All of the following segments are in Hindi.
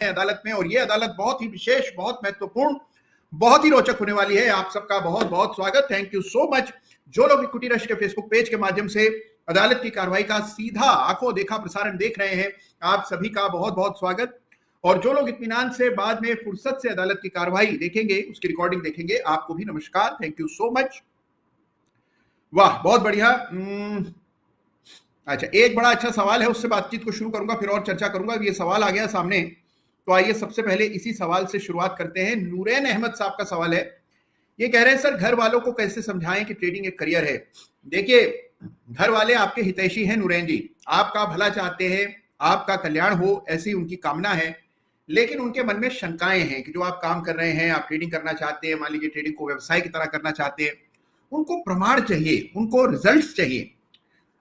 अदालत में, और ये अदालत बहुत ही विशेष, बहुत महत्वपूर्ण, बहुत ही रोचक होने वाली है। आप सबका बहुत बहुत स्वागत। Thank you so much. जो लोग इक्विटी रश के फेसबुक पेज के माध्यम से अदालत की कार्रवाई का सीधा आंखों देखा प्रसारण देख रहे हैं, आप सभी का बहुत बहुत स्वागत। और जो लोग इत्मीनान से बाद में फुर्सत से अदालत की कार्रवाई देखेंगे, उसकी रिकॉर्डिंग देखेंगे, आपको भी नमस्कार। Thank you so much. वाह, बहुत बढ़िया। अच्छा, एक बड़ा अच्छा सवाल है, उससे बातचीत को शुरू करूंगा, फिर और चर्चा करूंगा। ये सवाल आ गया सामने, तो आइए सबसे पहले इसी सवाल से शुरुआत करते हैं। नूरैन अहमद साहब का सवाल है। ये कह रहे हैं, सर घर वालों को कैसे समझाएं कि ट्रेडिंग एक करियर है। देखिए, घर वाले आपके हितैषी हैं नूरैन जी, आपका भला चाहते हैं, आपका कल्याण हो, ऐसी उनकी कामना है। लेकिन उनके मन में शंकाएं हैं कि जो आप काम कर रहे हैं, आप ट्रेडिंग करना चाहते हैं, मान लीजिए ट्रेडिंग को व्यवसाय की तरह करना चाहते हैं, उनको प्रमाण चाहिए, उनको रिजल्ट चाहिए,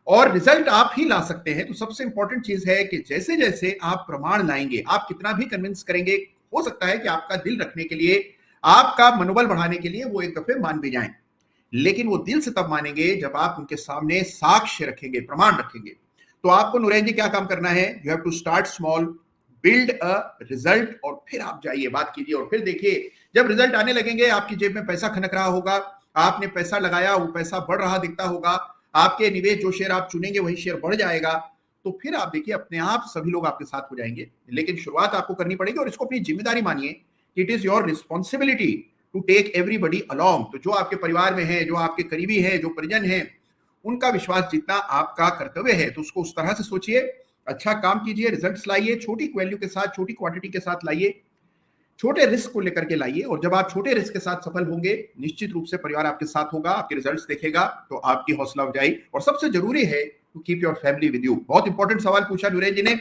और रिजल्ट आप ही ला सकते हैं। तो सबसे इंपॉर्टेंट चीज है कि जैसे जैसे आप प्रमाण लाएंगे, आप कितना भी कन्विंस करेंगे, हो सकता है कि आपका दिल रखने के लिए, आपका मनोबल बढ़ाने के लिए वो एक दफे मान भी जाएं, लेकिन वो दिल से तब मानेंगे जब आप उनके सामने साक्ष्य रखेंगे, प्रमाण रखेंगे। तो आपको नूरैन जी क्या काम करना है, you have to start small, build a result, और फिर आप जाइए, बात कीजिए, और फिर देखिए जब रिजल्ट आने लगेंगे, आपकी जेब में पैसा खनक रहा होगा, आपने पैसा लगाया, वो पैसा बढ़ रहा दिखता होगा, आपके निवेश जो शेयर आप चुनेंगे वही शेयर बढ़ जाएगा, तो फिर आप देखिए अपने आप सभी लोग आपके साथ हो जाएंगे। लेकिन शुरुआत आपको करनी पड़ेगी, और इसको अपनी जिम्मेदारी मानिए। It is your responsibility to take everybody along. तो जो आपके परिवार में है, जो आपके करीबी है, जो परिजन है, उनका विश्वास जीतना आपका कर्तव्य है। तो उसको उस तरह से सोचिए, अच्छा काम कीजिए, रिजल्ट्स लाइए, छोटी वैल्यू के साथ, छोटी क्वांटिटी के साथ लाइए, छोटे रिस्क को लेकर के लाइए, और जब आप छोटे रिस्क के साथ सफल होंगे, निश्चित रूप से परिवार आपके साथ होगा, आपके रिजल्ट्स देखेगा, तो आपकी हौसला अफजाई। और सबसे जरूरी है to keep your family with you. बहुत इंपॉर्टेंट सवाल पूछा नूरैन जी ने।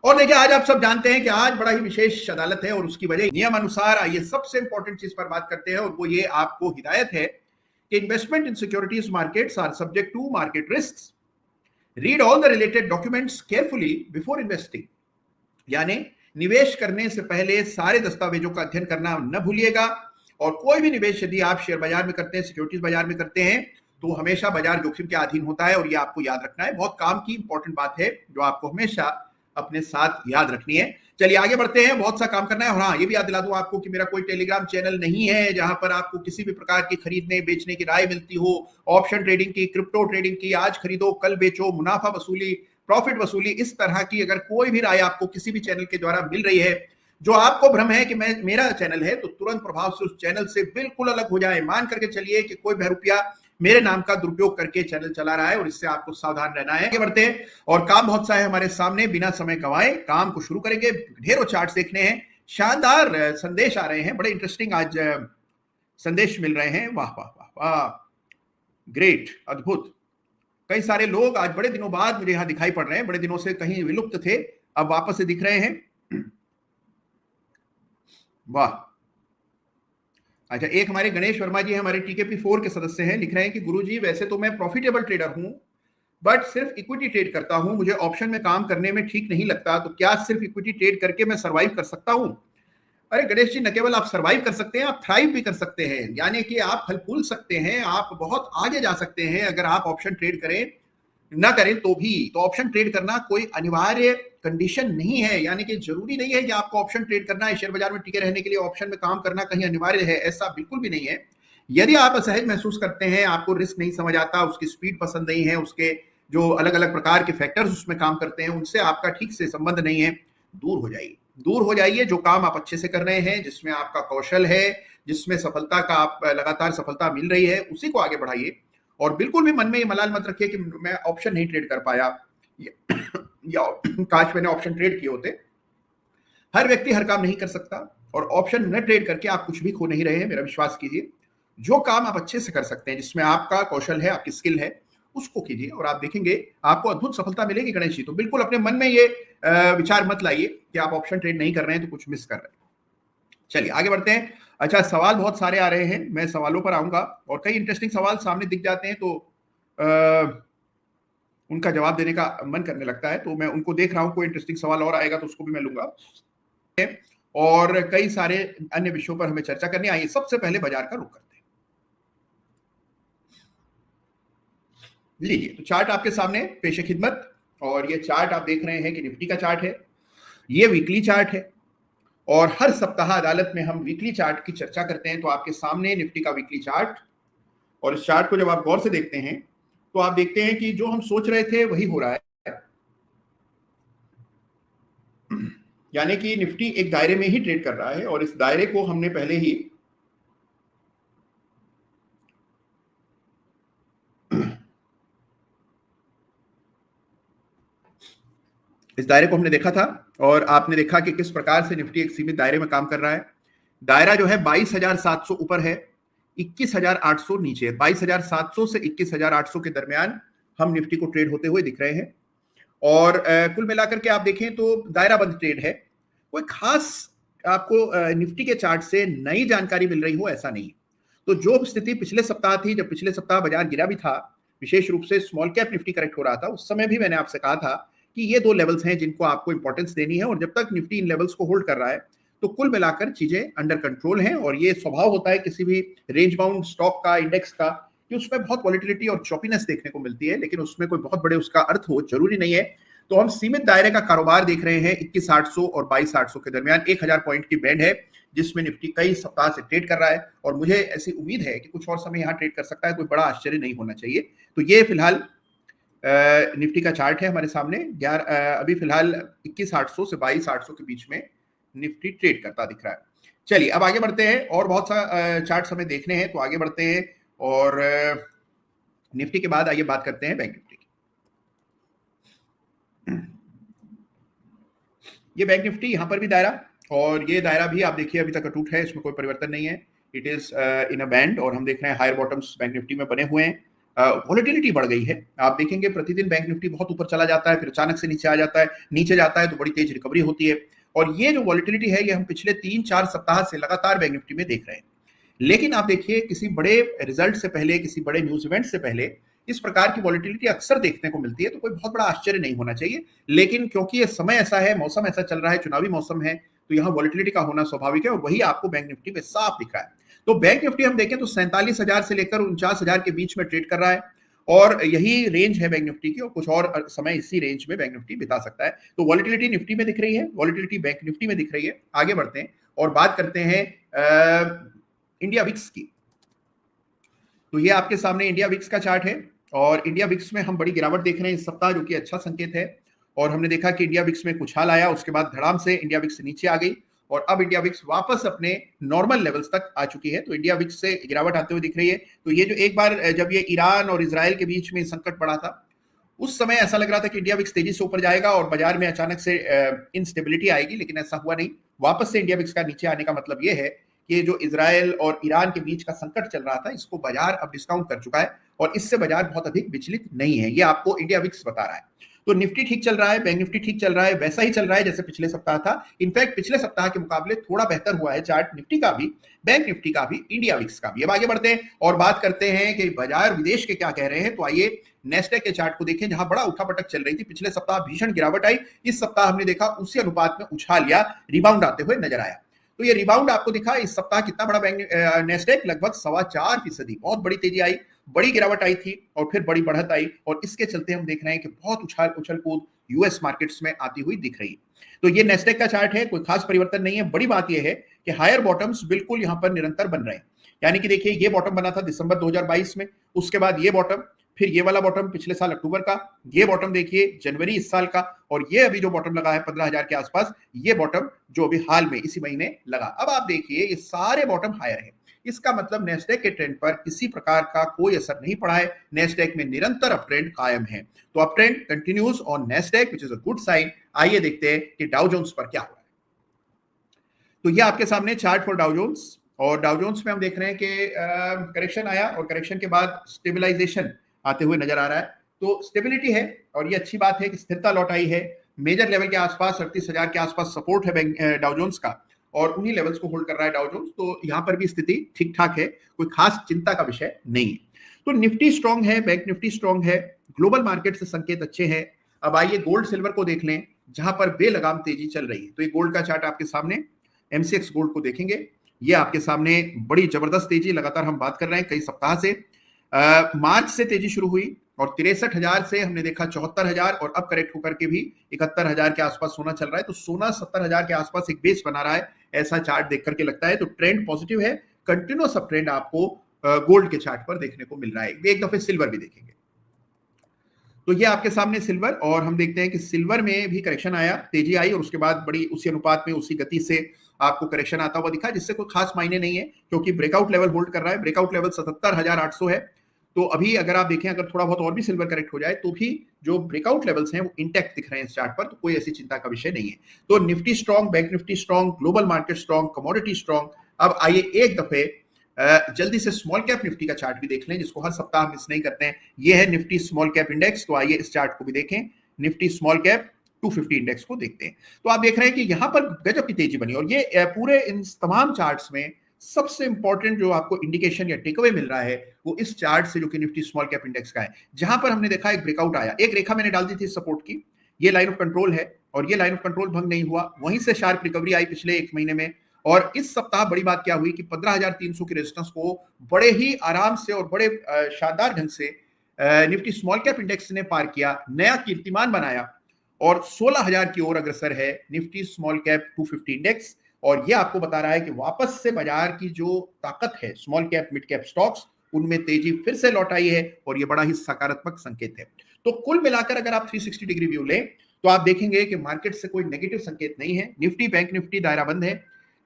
और देखिए, आज आप सब जानते हैं कि आज बड़ा ही विशेष अदालत है, और उसकी वजह नियम अनुसार आइए सबसे इंपॉर्टेंट चीज पर बात करते हैं, और वो ये आपको हिदायत है कि investment in securities markets are subject to market risk. Read all the related documents carefully before investing. यानी निवेश करने से पहले सारे दस्तावेजों का अध्ययन करना न भूलिएगा। और कोई भी निवेश यदि आप शेयर बाजार में करते हैं, सिक्योरिटीज बाजार में करते हैं, तो हमेशा बाजार जोखिम के अधीन होता है, और ये आपको याद रखना है। बहुत काम की इंपॉर्टेंट बात है जो आपको हमेशा अपने साथ याद रखनी है। चलिए आगे बढ़ते हैं, बहुत सा काम करना है। और हाँ, ये भी याद दिला दूं आपको कि मेरा कोई टेलीग्राम चैनल नहीं है जहां पर आपको किसी भी प्रकार की खरीदने बेचने की राय मिलती हो, ऑप्शन ट्रेडिंग की, क्रिप्टो ट्रेडिंग की, आज खरीदो कल बेचो, मुनाफा वसूली, प्रॉफिट वसूली, इस तरह की अगर कोई भी राय आपको किसी भी चैनल के द्वारा मिल रही है, जो आपको भ्रम है कि मेरा चैनल है, तो तुरंत प्रभाव से उस चैनल से बिल्कुल अलग हो जाए। मान करके चलिए कि कोई बहरूपिया मेरे नाम का दुरुपयोग करके चैनल चला रहा है, और इससे आपको सावधान रहना है। आगे बढ़ते हैं, और काम बहुत सा है हमारे सामने, बिना समय गंवाए काम को शुरू करेंगे। ढेरों चार्ट्स देखने हैं, शानदार संदेश आ रहे हैं, बड़े इंटरेस्टिंग आज संदेश मिल रहे हैं। वाह वाह वाह वाह, ग्रेट, अद्भुत। कई सारे लोग आज बड़े दिनों बाद मुझे यहां दिखाई पड़ रहे हैं, बड़े दिनों से कहीं विलुप्त थे, अब वापस से दिख रहे हैं। वाह। अच्छा, एक हमारे गणेश वर्मा जी हैं, हमारे टीकेपी 4 के सदस्य हैं, लिख रहे हैं कि गुरुजी वैसे तो मैं प्रॉफिटेबल ट्रेडर हूं, बट सिर्फ इक्विटी ट्रेड करता हूं, मुझे ऑप्शन में काम करने में ठीक नहीं लगता, तो क्या सिर्फ इक्विटी ट्रेड करके मैं सर्वाइव कर सकता हूं। अरे गणेश जी, न केवल आप सर्वाइव कर सकते हैं, आप थ्राइव भी कर सकते हैं, यानी कि आप फल फूल सकते हैं, आप बहुत आगे जा सकते हैं अगर आप ऑप्शन ट्रेड करें, ना करें तो भी। तो ऑप्शन ट्रेड करना कोई अनिवार्य कंडीशन नहीं है, यानी कि जरूरी नहीं है कि आपको ऑप्शन ट्रेड करना है, शेयर बाजार में टिके रहने के लिए ऑप्शन में काम करना कहीं अनिवार्य है, ऐसा बिल्कुल भी नहीं है। यदि आप असहज महसूस करते हैं, आपको रिस्क नहीं समझ आता, उसकी स्पीड पसंद नहीं है, उसके जो अलग अलग प्रकार के फैक्टर्स उसमें काम करते हैं, उनसे आपका ठीक से संबंध नहीं है, दूर हो जाइए, दूर हो जाइए। जो काम आप अच्छे से कर रहे हैं, जिसमें आपका कौशल है, जिसमें सफलता का आप लगातार सफलता मिल रही है, उसी को आगे बढ़ाइए। और बिल्कुल भी मन में ये मलाल मत रखिए कि मैं ऑप्शन नहीं ट्रेड कर पाया, या काश मैंने ऑप्शन ट्रेड किए होते। हर व्यक्ति हर काम नहीं कर सकता, और ऑप्शन न ट्रेड करके आप कुछ भी खो नहीं रहे हैं, मेरा विश्वास कीजिए। जो काम आप अच्छे से कर सकते हैं, जिसमें आपका कौशल है, आपकी स्किल है, उसको कीजिए, और आप देखेंगे आपको अद्भुत सफलता मिलेगी गणेश जी। तो बिल्कुल अपने मन में ये विचार मत लाइए कि आप ऑप्शन ट्रेड नहीं कर रहे हैं तो कुछ मिस कर रहे हैं। चलिए आगे बढ़ते हैं। अच्छा, सवाल बहुत सारे आ रहे हैं, मैं सवालों पर आऊंगा, और कई इंटरेस्टिंग सवाल सामने दिख जाते हैं, तो उनका जवाब देने का मन करने लगता है, तो मैं उनको देख रहा हूं, कोई इंटरेस्टिंग सवाल और आएगा तो उसको भी मैं लूंगा। और कई सारे अन्य विषयों पर हमें चर्चा करनी। आइए सबसे पहले बाजार का रुख करते हैं। लीजिए, तो चार्ट आपके सामने पेश खिदमत, और ये चार्ट आप देख रहे हैं कि निफ्टी का चार्ट है। ये वीकली चार्ट है और हर सप्ताह अदालत में हम वीकली चार्ट की चर्चा करते हैं। तो आपके सामने निफ्टी का वीकली चार्ट, और इस चार्ट को जब आप गौर से देखते हैं तो आप देखते हैं कि जो हम सोच रहे थे वही हो रहा है, यानी कि निफ्टी एक दायरे में ही ट्रेड कर रहा है और इस दायरे को हमने पहले ही इस दायरे को हमने देखा था और आपने देखा कि किस प्रकार से निफ्टी एक सीमित दायरे में काम कर रहा है। दायरा जो है 22,700 ऊपर है, 21,800 नीचे है। 22,700 से 21,800 के दरमियान हम निफ्टी को ट्रेड होते हुए दिख रहे हैं और कुल मिलाकर के आप देखें तो दायरा बंद ट्रेड है। कोई खास आपको निफ्टी के चार्ट से नई जानकारी मिल रही हो ऐसा नहीं। तो जो स्थिति पिछले सप्ताह थी, जब पिछले सप्ताह बाजार गिरा भी था, विशेष रूप से स्मॉल कैप निफ्टी करेक्ट हो रहा था, उस समय भी मैंने आपसे कहा था कि ये दो लेवल्स हैं जिनको आपको इंपॉर्टेंस देनी है और जब तक निफ्टी इन लेवल्स को होल्ड कर रहा है तो कुल मिलाकर चीजें अंडर कंट्रोल हैं। और ये स्वभाव होता है किसी भी रेंज बाउंड स्टॉक का, इंडेक्स का, कि उसमें बहुत वॉलिटिलिटी और चॉपीनेस देखने को मिलती है, लेकिन उसमें कोई बहुत बड़े उसका अर्थ हो जरूरी नहीं है। तो हम सीमित दायरे का कारोबार देख रहे हैं 21,800 और 22,800 के दरमियान। 1,000 पॉइंट की बैंड है जिसमें निफ्टी कई सप्ताह से ट्रेड कर रहा है और मुझे ऐसी उम्मीद है कि कुछ और समय यहां ट्रेड कर सकता है, कोई बड़ा आश्चर्य नहीं होना चाहिए। तो ये फिलहाल निफ्टी का चार्ट है हमारे सामने। अभी फिलहाल 21,800 से 22,800 के बीच में निफ्टी ट्रेड करता दिख रहा है। चलिए अब आगे बढ़ते हैं और बहुत सा चार्ट हमें देखने हैं, तो आगे बढ़ते हैं और निफ्टी के बाद आइए बात करते हैं बैंक निफ्टी की। ये बैंक निफ्टी, यहां पर भी दायरा, और ये दायरा भी आप देखिए अभी तक अटूट है, इसमें कोई परिवर्तन नहीं है। It is in a band और हम देख रहे हैं हायर बॉटम्स बैंक निफ्टी में बने हुए हैं। वॉलेटिलिटी बढ़ गई है, आप देखेंगे प्रतिदिन बैंक निफ्टी बहुत ऊपर चला जाता है, फिर अचानक से नीचे आ जाता है, नीचे जाता है तो बड़ी तेज रिकवरी होती है। और ये जो वॉलेटिलिटी है ये हम पिछले 3-4 सप्ताह से लगातार बैंक निफ्टी में देख रहे हैं। लेकिन आप देखिए किसी बड़े रिजल्ट से पहले, किसी बड़े न्यूज इवेंट से पहले इस प्रकार की वॉलेटिलिटी अक्सर देखने को मिलती है, तो कोई बहुत बड़ा आश्चर्य नहीं होना चाहिए। लेकिन क्योंकि ये समय ऐसा है, मौसम ऐसा चल रहा है, चुनावी मौसम है, तो यहाँ वॉलेटिलिटी का होना स्वाभाविक है और वही आपको बैंक निफ्टी में साफ दिख रहा है। तो बैंक निफ्टी हम देखें तो 47,000 से लेकर 49,000 के बीच में ट्रेड कर रहा है और यही रेंज है बैंक निफ्टी की और कुछ और समय इसी रेंज में बैंक निफ्टी बिता सकता है। तो वॉलेटिलिटी निफ्टी में दिख रही है, वॉलेटिलिटी बैंक निफ्टी में दिख रही है। आगे बढ़ते हैं और बात करते हैं इंडिया विक्स की। तो ये आपके सामने इंडिया विक्स का चार्ट है और इंडिया विक्स में हम बड़ी गिरावट देख रहे हैं इस सप्ताह, जो कि अच्छा संकेत है। और हमने देखा कि इंडिया विक्स में कुछ हाल आया, उसके बाद धड़ाम से इंडिया विक्स नीचे आ गई और अब इंडिया विक्स वापस अपने नॉर्मल लेवल्स तक आ चुकी है। तो इंडिया विक्स से गिरावट आते हुए दिख रही है। तो ये जो एक बार जब ये ईरान और इजराइल के बीच में संकट पड़ा था, उस समय ऐसा लग रहा था कि इंडिया विक्स तेजी से ऊपर जाएगा और बाजार में अचानक से इनस्टेबिलिटी आएगी, लेकिन ऐसा हुआ नहीं। वापस से इंडिया विक्स का नीचे आने का मतलब ये है कि जो इजराइल और ईरान के बीच का संकट चल रहा था, इसको बाजार अब डिस्काउंट कर चुका है और इससे बाजार बहुत अधिक विचलित नहीं है। ये आपको इंडिया विक्स बता रहा है। तो निफ्टी ठीक चल रहा है, बैंक निफ्टी ठीक चल रहा है, वैसा ही चल रहा है जैसे पिछले सप्ताह था। इनफैक्ट पिछले सप्ताह के मुकाबले थोड़ा बेहतर हुआ है चार्ट निफ्टी का भी, बैंक निफ्टी का भी, इंडिया विक्स का भी। अब आगे बढ़ते हैं और बात करते हैं कि बाजार विदेश के क्या कह रहे हैं। तो आइए नेस्डेक के चार्ट को देखें, जहां बड़ा उठापटक चल रही थी। पिछले सप्ताह भीषण गिरावट आई, इस सप्ताह हमने देखा उसी अनुपात में उछाल या रिबाउंड आते हुए नजर आया। तो ये रिबाउंड आपको दिखा इस सप्ताह कितना बड़ा बैंक नेस्डेक, लगभग 4.25%, बहुत बड़ी तेजी आई, बड़ी गिरावट आई थी और फिर बड़ी बढ़त आई और इसके चलते हम देख रहे हैं कि बहुत उछल कूद यूएस मार्केट्स में आती हुई दिख रही है। तो ये नेस्डेक का चार्ट है, कोई खास परिवर्तन नहीं है। बड़ी बात यह है कि हायर बॉटम्स बिल्कुल यहां पर निरंतर बन रहे हैं। यानी कि देखिए ये बॉटम बना था दिसंबर 2022 में, उसके बाद ये बॉटम, फिर ये वाला बॉटम पिछले साल अक्टूबर का, ये बॉटम देखिए जनवरी इस साल का, और ये अभी जो बॉटम लगा है 15,000 के आसपास, ये बॉटम जो अभी हाल में इसी महीने लगा। अब आप देखिए ये सारे बॉटम हायर है। इसका मतलब नेस्डेक के ट्रेंड पर किसी प्रकार का कोई असर नहीं पड़ा है। नेस्डेक में निरंतर अप ट्रेंड कायम है। तो up trend continues on Nasdaq, which is a good sign. आइए देखते हैं कि डाउ जोन्स पर क्या हो रहा है। तो ये आपके सामने चार्ट फॉर डाउ जोन्स, और डाउ जोन्स में हम देख रहे हैं कि करेक्शन आया और करेक्शन के बाद स्टेबलाइजेशन आते हुए नजर आ रहा है। तो स्टेबिलिटी है और ये अच्छी बात है कि स्थिरता लौट आई है। मेजर लेवल के आसपास 38,000 के आसपास सपोर्ट है डाउ जोन्स का और उन्हीं लेवल्स को होल्ड कर रहा है डाउ जोन्स। तो यहां पर भी स्थिति ठीक ठाक है, कोई खास चिंता का विषय नहीं है। तो निफ्टी स्ट्रांग है, बैंक निफ्टी स्ट्रांग है, ग्लोबल मार्केट से संकेत अच्छे हैं। अब आइए गोल्ड सिल्वर को देख लें, जहां पर बेलगाम तेजी चल रही है। तो ये गोल्ड का चार्ट आपके सामने, एमसीएक्स गोल्ड को देखेंगे, ये आपके सामने बड़ी जबरदस्त तेजी लगातार हम बात कर रहे हैं कई सप्ताह से। मार्च से तेजी शुरू हुई और 63,000 से हमने देखा 74,000 और अब करेक्ट होकर के भी 71,000 के आसपास सोना चल रहा है। तो सोना 70,000 के आसपास एक बेस बना रहा है, ऐसा चार्ट देख करके लगता है। तो ट्रेंड पॉजिटिव है, कंटिन्यूअस अप ट्रेंड आपको गोल्ड के चार्ट पर देखने को मिल रहा है। एक दफे सिल्वर भी देखेंगे तो ये आपके सामने सिल्वर, और हम देखते हैं कि सिल्वर में भी करेक्शन आया, तेजी आई और उसके बाद बड़ी उसी अनुपात में उसी गति से आपको करेक्शन आता हुआ दिखा, जिससे कोई खास मायने नहीं है क्योंकि ब्रेकआउट लेवल होल्ड कर रहा है। ब्रेकआउट लेवल 77,800 है। तो अभी अगर आप देखें, अगर थोड़ा बहुत और भी सिल्वर करेक्ट हो जाए तो भी जो ब्रेकआउट लेवल्स हैं वो इंटैक्ट दिख रहे हैं इस चार्ट पर, तो कोई ऐसी चिंता का विषय नहीं है। तो Nifty strong, bank Nifty strong, global market strong, commodity strong. अब आइए एक दफे जल्दी से स्मॉल कैप निफ्टी का चार्ट भी देख लें, जिसको हर सप्ताह मिस नहीं करते हैं। ये है निफ्टी स्मॉल कैप इंडेक्स। तो आइए इस चार्ट को भी देखें, निफ्टी स्मॉल कैप 250 इंडेक्स को देखते हैं। तो आप देख रहे हैं कि यहां पर गजब की तेजी बनी, और ये पूरे इन तमाम चार्ट्स में सबसे इंपॉर्टेंट जो आपको इंडिकेशन या टेकअवे मिल रहा है वो इस चार्ट से, जो कि निफ्टी स्मॉल कैप इंडेक्स का है, जहां पर हमने देखा एक ब्रेकआउट आया, एक रेखा मैंने डाल दी थी सपोर्ट की, ये लाइन ऑफ कंट्रोल है और ये लाइन ऑफ कंट्रोल भंग नहीं हुआ, वहीं से शार्प रिकवरी आई पिछले एक महीने में। और इस सप्ताह बड़ी बात क्या हुई कि 15,300 की रेजिस्टेंस को बड़े ही आराम से और बड़े शानदार ढंग से निफ्टी स्मॉल कैप इंडेक्स ने पार किया, नया कीर्तिमान बनाया और 16,000 की ओर अग्रसर है निफ्टी स्मॉल कैप 250 इंडेक्स। और यह आपको बता रहा है कि वापस से बाजार की जो ताकत है small cap mid cap stocks, उनमें तेजी फिर से लौट आई है और यह बड़ा ही सकारात्मक संकेत है। तो कुल मिलाकर अगर आप 360 डिग्री व्यू लें तो आप देखेंगे कि मार्केट से कोई नेगेटिव संकेत नहीं है। निफ्टी बैंक निफ्टी दायरा बंद है,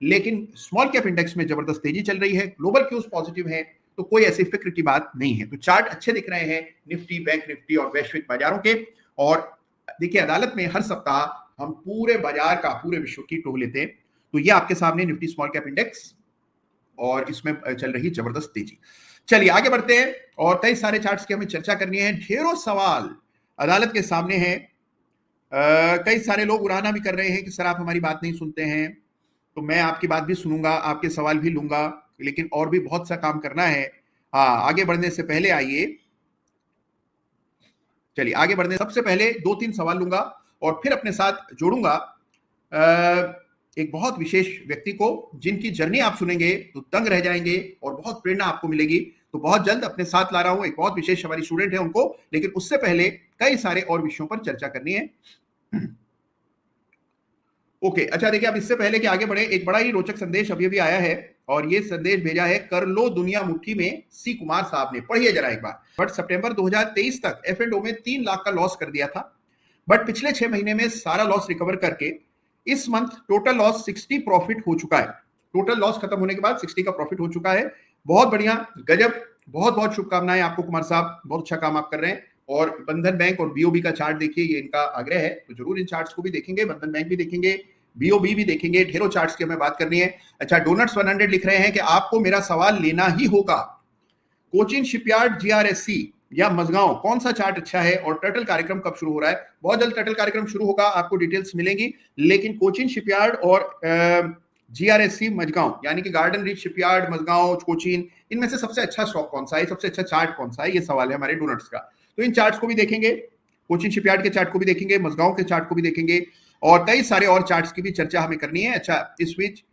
लेकिन स्मॉल कैप इंडेक्स में जबरदस्त तेजी चल रही है, ग्लोबल क्यूज पॉजिटिव है, तो कोई ऐसी फिक्र की बात नहीं है। तो चार्ट अच्छे दिख रहे हैं निफ्टी बैंक निफ्टी और वैश्विक बाजारों के। और देखिए, अदालत में हर सप्ताह हम पूरे बाजार का, पूरे विश्व की टोह लेते हैं। तो ये आपके सामने निफ्टी स्मॉल कैप इंडेक्स और इसमें चल रही जबरदस्त तेजी। चलिए आगे बढ़ते हैं, और कई सारे चार्ट्स की हमें चर्चा करनी है। ढेरों सवाल अदालत के सामने हैं। कई सारे लोग उड़ाना भी कर रहे हैं कि सर आप हमारी बात नहीं सुनते हैं। तो मैं आपकी बात भी सुनूंगा, आपके सवाल भी लूंगा, लेकिन और भी बहुत सा काम करना है। आगे बढ़ने से पहले आइए, चलिए आगे बढ़ने सबसे पहले 2-3 सवाल लूंगा और फिर अपने साथ जोड़ूंगा एक बहुत विशेष व्यक्ति को, जिनकी जर्नी आप सुनेंगे तो दंग रह जाएंगे और बहुत प्रेरणा आपको मिलेगी। तो बहुत जल्द अपने साथ ला रहा हूं, एक बहुत विशेष हमारी स्टूडेंट है उनको, लेकिन उससे पहले कई सारे और विषयों पर चर्चा करनी है। ओके, अच्छा देखिए, अब इससे पहले कि आगे बढ़े, एक बड़ा ही रोचक संदेश अभी अभी आया है, और ये संदेश भेजा है कर लो दुनिया मुट्ठी में सी कुमार साहब ने। पढ़िए जरा एक बार। बट सितंबर 2023 तक F&O में 3 लाख का लॉस कर दिया था, बट पिछले 6 महीने में सारा लॉस रिकवर करके इस मंथ टोटल लॉस 60 प्रॉफिट हो चुका है। टोटल लॉस खत्म होने के बाद 60 का प्रॉफिट हो चुका है। बहुत बढ़िया, गजब, बहुत बहुत शुभकामनाएं आपको कुमार साहब, बहुत अच्छा काम आप कर रहे हैं। और बंधन बैंक और बीओबी का चार्ट देखिए, ये इनका आग्रह है, तो जरूर इन चार्ट्स को भी देखेंगे, बंधन बैंक भी देखेंगे, बीओबी भी देखेंगे, ढेरों चार्ट्स की हमें बात करनी है। अच्छा, डोनट्स 100 लिख रहे हैं कि आपको मेरा सवाल लेना ही होगा। कोचिन शिपयार्ड, जीआरएससी या मजगांव, कौन सा चार्ट अच्छा है और टर्टल कार्यक्रम कब शुरू हो रहा है? बहुत जल्द टर्टल कार्यक्रम शुरू होगा, आपको डिटेल्स मिलेंगी। लेकिन कोचिन शिपयार्ड और जीआरएससी मजगांव, यानी कि garden reach shipyard, Mazagon, Cochin, इनमें से सबसे अच्छा स्टॉक कौन सा है, सबसे अच्छा चार्ट कौन सा है, ये सवाल है हमारे डोनट्स का। तो इन चार्ट्स को भी देखेंगे, कोचिन शिपयार्ड के चार्ट को भी देखेंगे, मजगांव के चार्ट को भी देखेंगे, और कई सारे और चार्ट्स की भी चर्चा हमें करनी है। अच्छा, इस बीच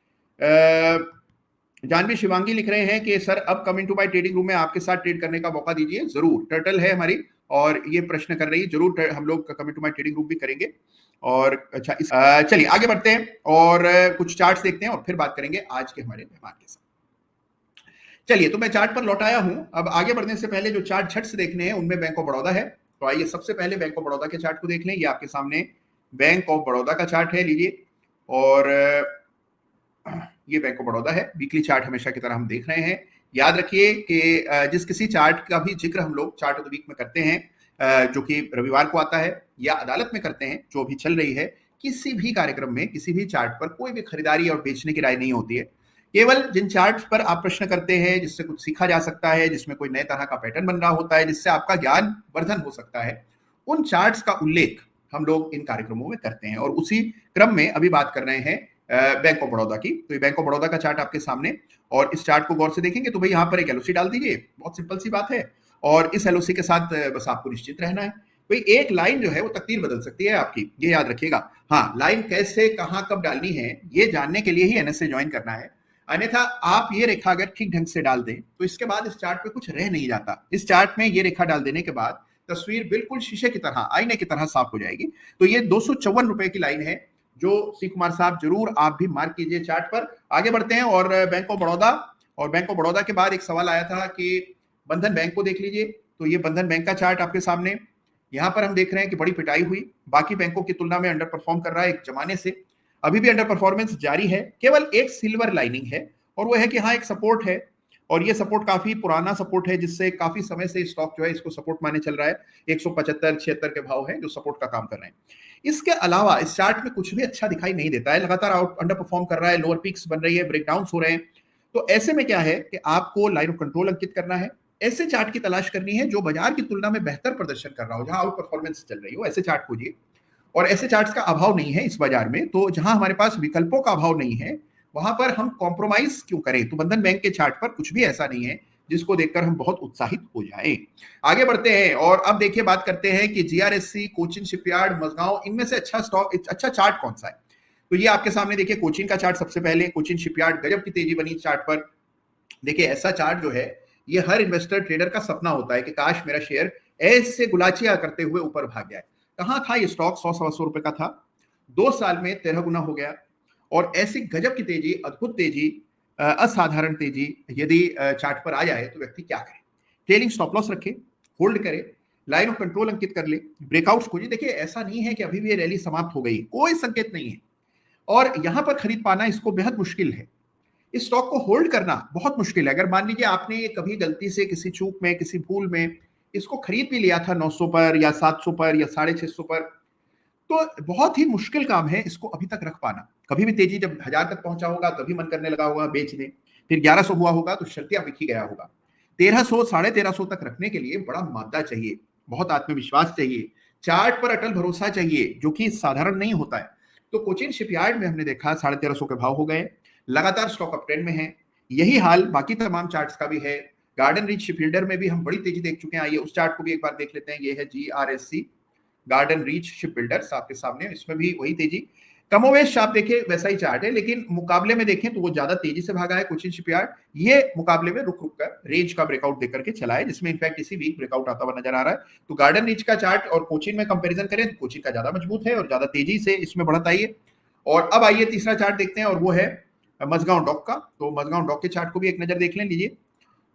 जानवी शिवांगी लिख रहे हैं कि सर अब come into my trading room में आपके साथ ट्रेड करने का मौका दीजिए। जरूर, टर्टल है हमारी और ये प्रश्न कर रही है, जरूर हम लोग come into my trading room भी करेंगे। और अच्छा, चलिए आगे बढ़ते हैं और कुछ चार्ट्स देखते हैं और फिर बात करेंगे आज के हमारे मेहमान के साथ। चलिए, तो मैं चार्ट पर लौट आया हूं। अब आगे बढ़ने से पहले जो चार्ट झट से देखने हैं उनमें बैंक ऑफ बड़ौदा है। तो आइए सबसे पहले बैंक ऑफ बड़ौदा के चार्ट को देख लें। ये आपके सामने बैंक ऑफ बड़ौदा का चार्ट है, लीजिए। और ये बैंक ऑफ बड़ौदा है। वीकली चार्ट हमेशा की तरह हम देख रहे हैं। याद रखिए कि जिस किसी चार्ट का भी जिक्र हम लोग चार्ट ऑफ द वीक में करते हैं, जो कि रविवार को आता है, या अदालत में करते हैं जो भी चल रही है, किसी भी कार्यक्रम में किसी भी चार्ट पर कोई भी खरीदारी और बेचने की राय नहीं होती है। केवल जिन चार्ट्स पर आप प्रश्न करते हैं, जिससे कुछ सीखा जा सकता है, जिसमें कोई नए तरह का पैटर्न बन रहा होता है, जिससे आपका ज्ञान वर्धन हो सकता है, उन चार्ट्स का उल्लेख हम लोग इन कार्यक्रमों में करते हैं। और उसी क्रम में अभी बात कर रहे हैं बैंक ऑफ बड़ौदा की। तो ये बैंक ऑफ बड़ौदा का चार्ट आपके सामने, और इस चार्ट को गौर से देखेंगे तो भाई यहाँ पर एक एलओसी डाल दीजिए, बहुत सिंपल सी बात है। और इस एलओसी के साथ बस आपको निश्चित रहना है। भाई एक लाइन जो है वो तकदीर बदल सकती है आपकी, ये याद रखिएगा। हाँ, लाइन कैसे, कहाँ, कब डालनी है, ये जानने के लिए ही एनएसए ज्वाइन करना है। अन्यथा आप ये रेखा अगर ठीक ढंग से डाल दें तो इसके बाद इस चार्ट पे कुछ रह नहीं जाता। इस चार्ट में ये रेखा डाल देने के बाद तस्वीर बिल्कुल शीशे की तरह, आईने की तरह साफ हो जाएगी। तो ये 254 रुपए की लाइन है, जो सी कुमार साहब जरूर आप भी मार्क कीजिए चार्ट पर। आगे बढ़ते हैं और बैंक ऑफ बड़ौदा, और बैंक ऑफ बड़ौदा के बाद एक सवाल आया था कि बंधन बैंक को देख लीजिए। तो ये बंधन बैंक का चार्ट आपके सामने, यहां पर हम देख रहे हैं कि बड़ी पिटाई हुई, बाकी बैंकों की तुलना में अंडर परफॉर्म कर रहा है एक जमाने से, अभी भी अंडर परफॉर्मेंस जारी है। केवल एक सिल्वर लाइनिंग है, और वो है कि हाँ एक सपोर्ट है, और ये सपोर्ट काफी पुराना सपोर्ट है, जिससे काफी समय से स्टॉक जो है इसको सपोर्ट माने चल रहा है। 175-76 के भाव है जो सपोर्ट का काम कर रहे हैं। इसके अलावा इस चार्ट में कुछ भी अच्छा दिखाई नहीं देता है, लगातार आउट अंडर परफॉर्म कर रहा है, लोअर पीक्स बन रही है, ब्रेकडाउन हो रहे हैं। तो ऐसे में क्या है कि आपको लाइन ऑफ कंट्रोल अंकित करना है, ऐसे चार्ट की तलाश करनी है जो बाजार की तुलना में बेहतर प्रदर्शन कर रहा हो, जहां आउट परफॉर्मेंस चल रही हो, ऐसे चार्ट खोजिए। और ऐसे चार्ट्स का अभाव नहीं है इस बाजार में, तो जहां हमारे पास विकल्पों का अभाव नहीं है वहां पर हम कॉम्प्रोमाइज क्यों करें। तो बंधन बैंक के चार्ट पर कुछ भी ऐसा नहीं है जिसको देखकर हम बहुत उत्साहित हो जाएं। आगे बढ़ते हैं और अब देखिए बात करते हैं कि जीआरएससी, कोचिन शिपयार्ड, मजगांव, इनमें से अच्छा स्टॉक, अच्छा चार्ट कौन सा है। तो ये आपके सामने देखिए कोचिन का चार्ट सबसे पहले, कोचिन शिपयार्ड गजब की तेजी बनी चार्ट पर। देखिए ऐसा चार्ट जो है ये हर इन्वेस्टर ट्रेडर का सपना होता है कि काश मेरा शेयर ऐसे गुलाचिया करते हुए ऊपर भाग जाए। कहां था ये स्टॉक, 100-125 रुपए का था, 2 साल में 13 गुना हो गया। और ऐसी गजब की तेजी, अद्भुत तेजी, असाधारण तेजी यदि चार्ट पर आ जाए तो व्यक्ति क्या करे। ट्रेलिंग स्टॉप लॉस रखे, होल्ड करे, लाइन ऑफ कंट्रोल अंकित कर ले, ब्रेकआउट्स खोजिए। देखिए ऐसा नहीं है कि अभी भी ये रैली समाप्त हो गई, कोई संकेत नहीं है, और यहां पर खरीद पाना इसको बेहद मुश्किल है। इस स्टॉक को होल्ड करना बहुत मुश्किल है। अगर मान लीजिए आपने ये कभी गलती से, किसी चूक में, किसी भूल में इसको खरीद भी लिया था 900 पर या 700 पर या 650 पर, तो बहुत ही मुश्किल काम है इसको अभी तक रख पाना। कभी भी तेजी जब 1000 तक पहुंचा होगा तभी मन करने लगा होगा बेच दे, फिर 1100 हुआ होगा तो शर्तिया बिक ही गया होगा। 1300, 1350 तक रखने के लिए बड़ा मादा चाहिए, बहुत आत्मविश्वास चाहिए, चार्ट पर अटल भरोसा चाहिए, जो कि साधारण नहीं होता है। तो कोचिन शिपयार्ड में हमने देखा 1350 के भाव हो गए, लगातार स्टॉक अप ट्रेंड में है। यही हाल बाकी तमाम चार्ट्स का भी है। गार्डन रीच शिपबिल्डर में भी हम बड़ी तेजी देख चुके हैं, आइए उस चार्ट को भी एक बार देख लेते हैं। ये है GRSC, garden reach ship builders आपके सामने, इसमें भी वही तेजी, कमोवेश आप देखें वैसा ही चार्ट है, लेकिन मुकाबले में देखें तो वो ज्यादा तेजी से भागा है कोचिन शिपयार्ड। ये मुकाबले में रुक रुक कर रेंज का ब्रेकआउट देकर के चला है, जिसमें इनफैक्ट इसी वीक ब्रेकआउट आता हुआ नजर आ रहा है। तो गार्डन रीच का चार्ट और कोचिन में कंपैरिजन करें तो कोचिन का ज्यादा मजबूत है और ज्यादा तेजी से इसमें बढ़त आई है। और अब आइए तीसरा चार्ट देखते हैं, और वो है मजगांव डॉक का। तो मजगांव डॉक के चार्ट को भी एक नजर देख लें, लीजिए।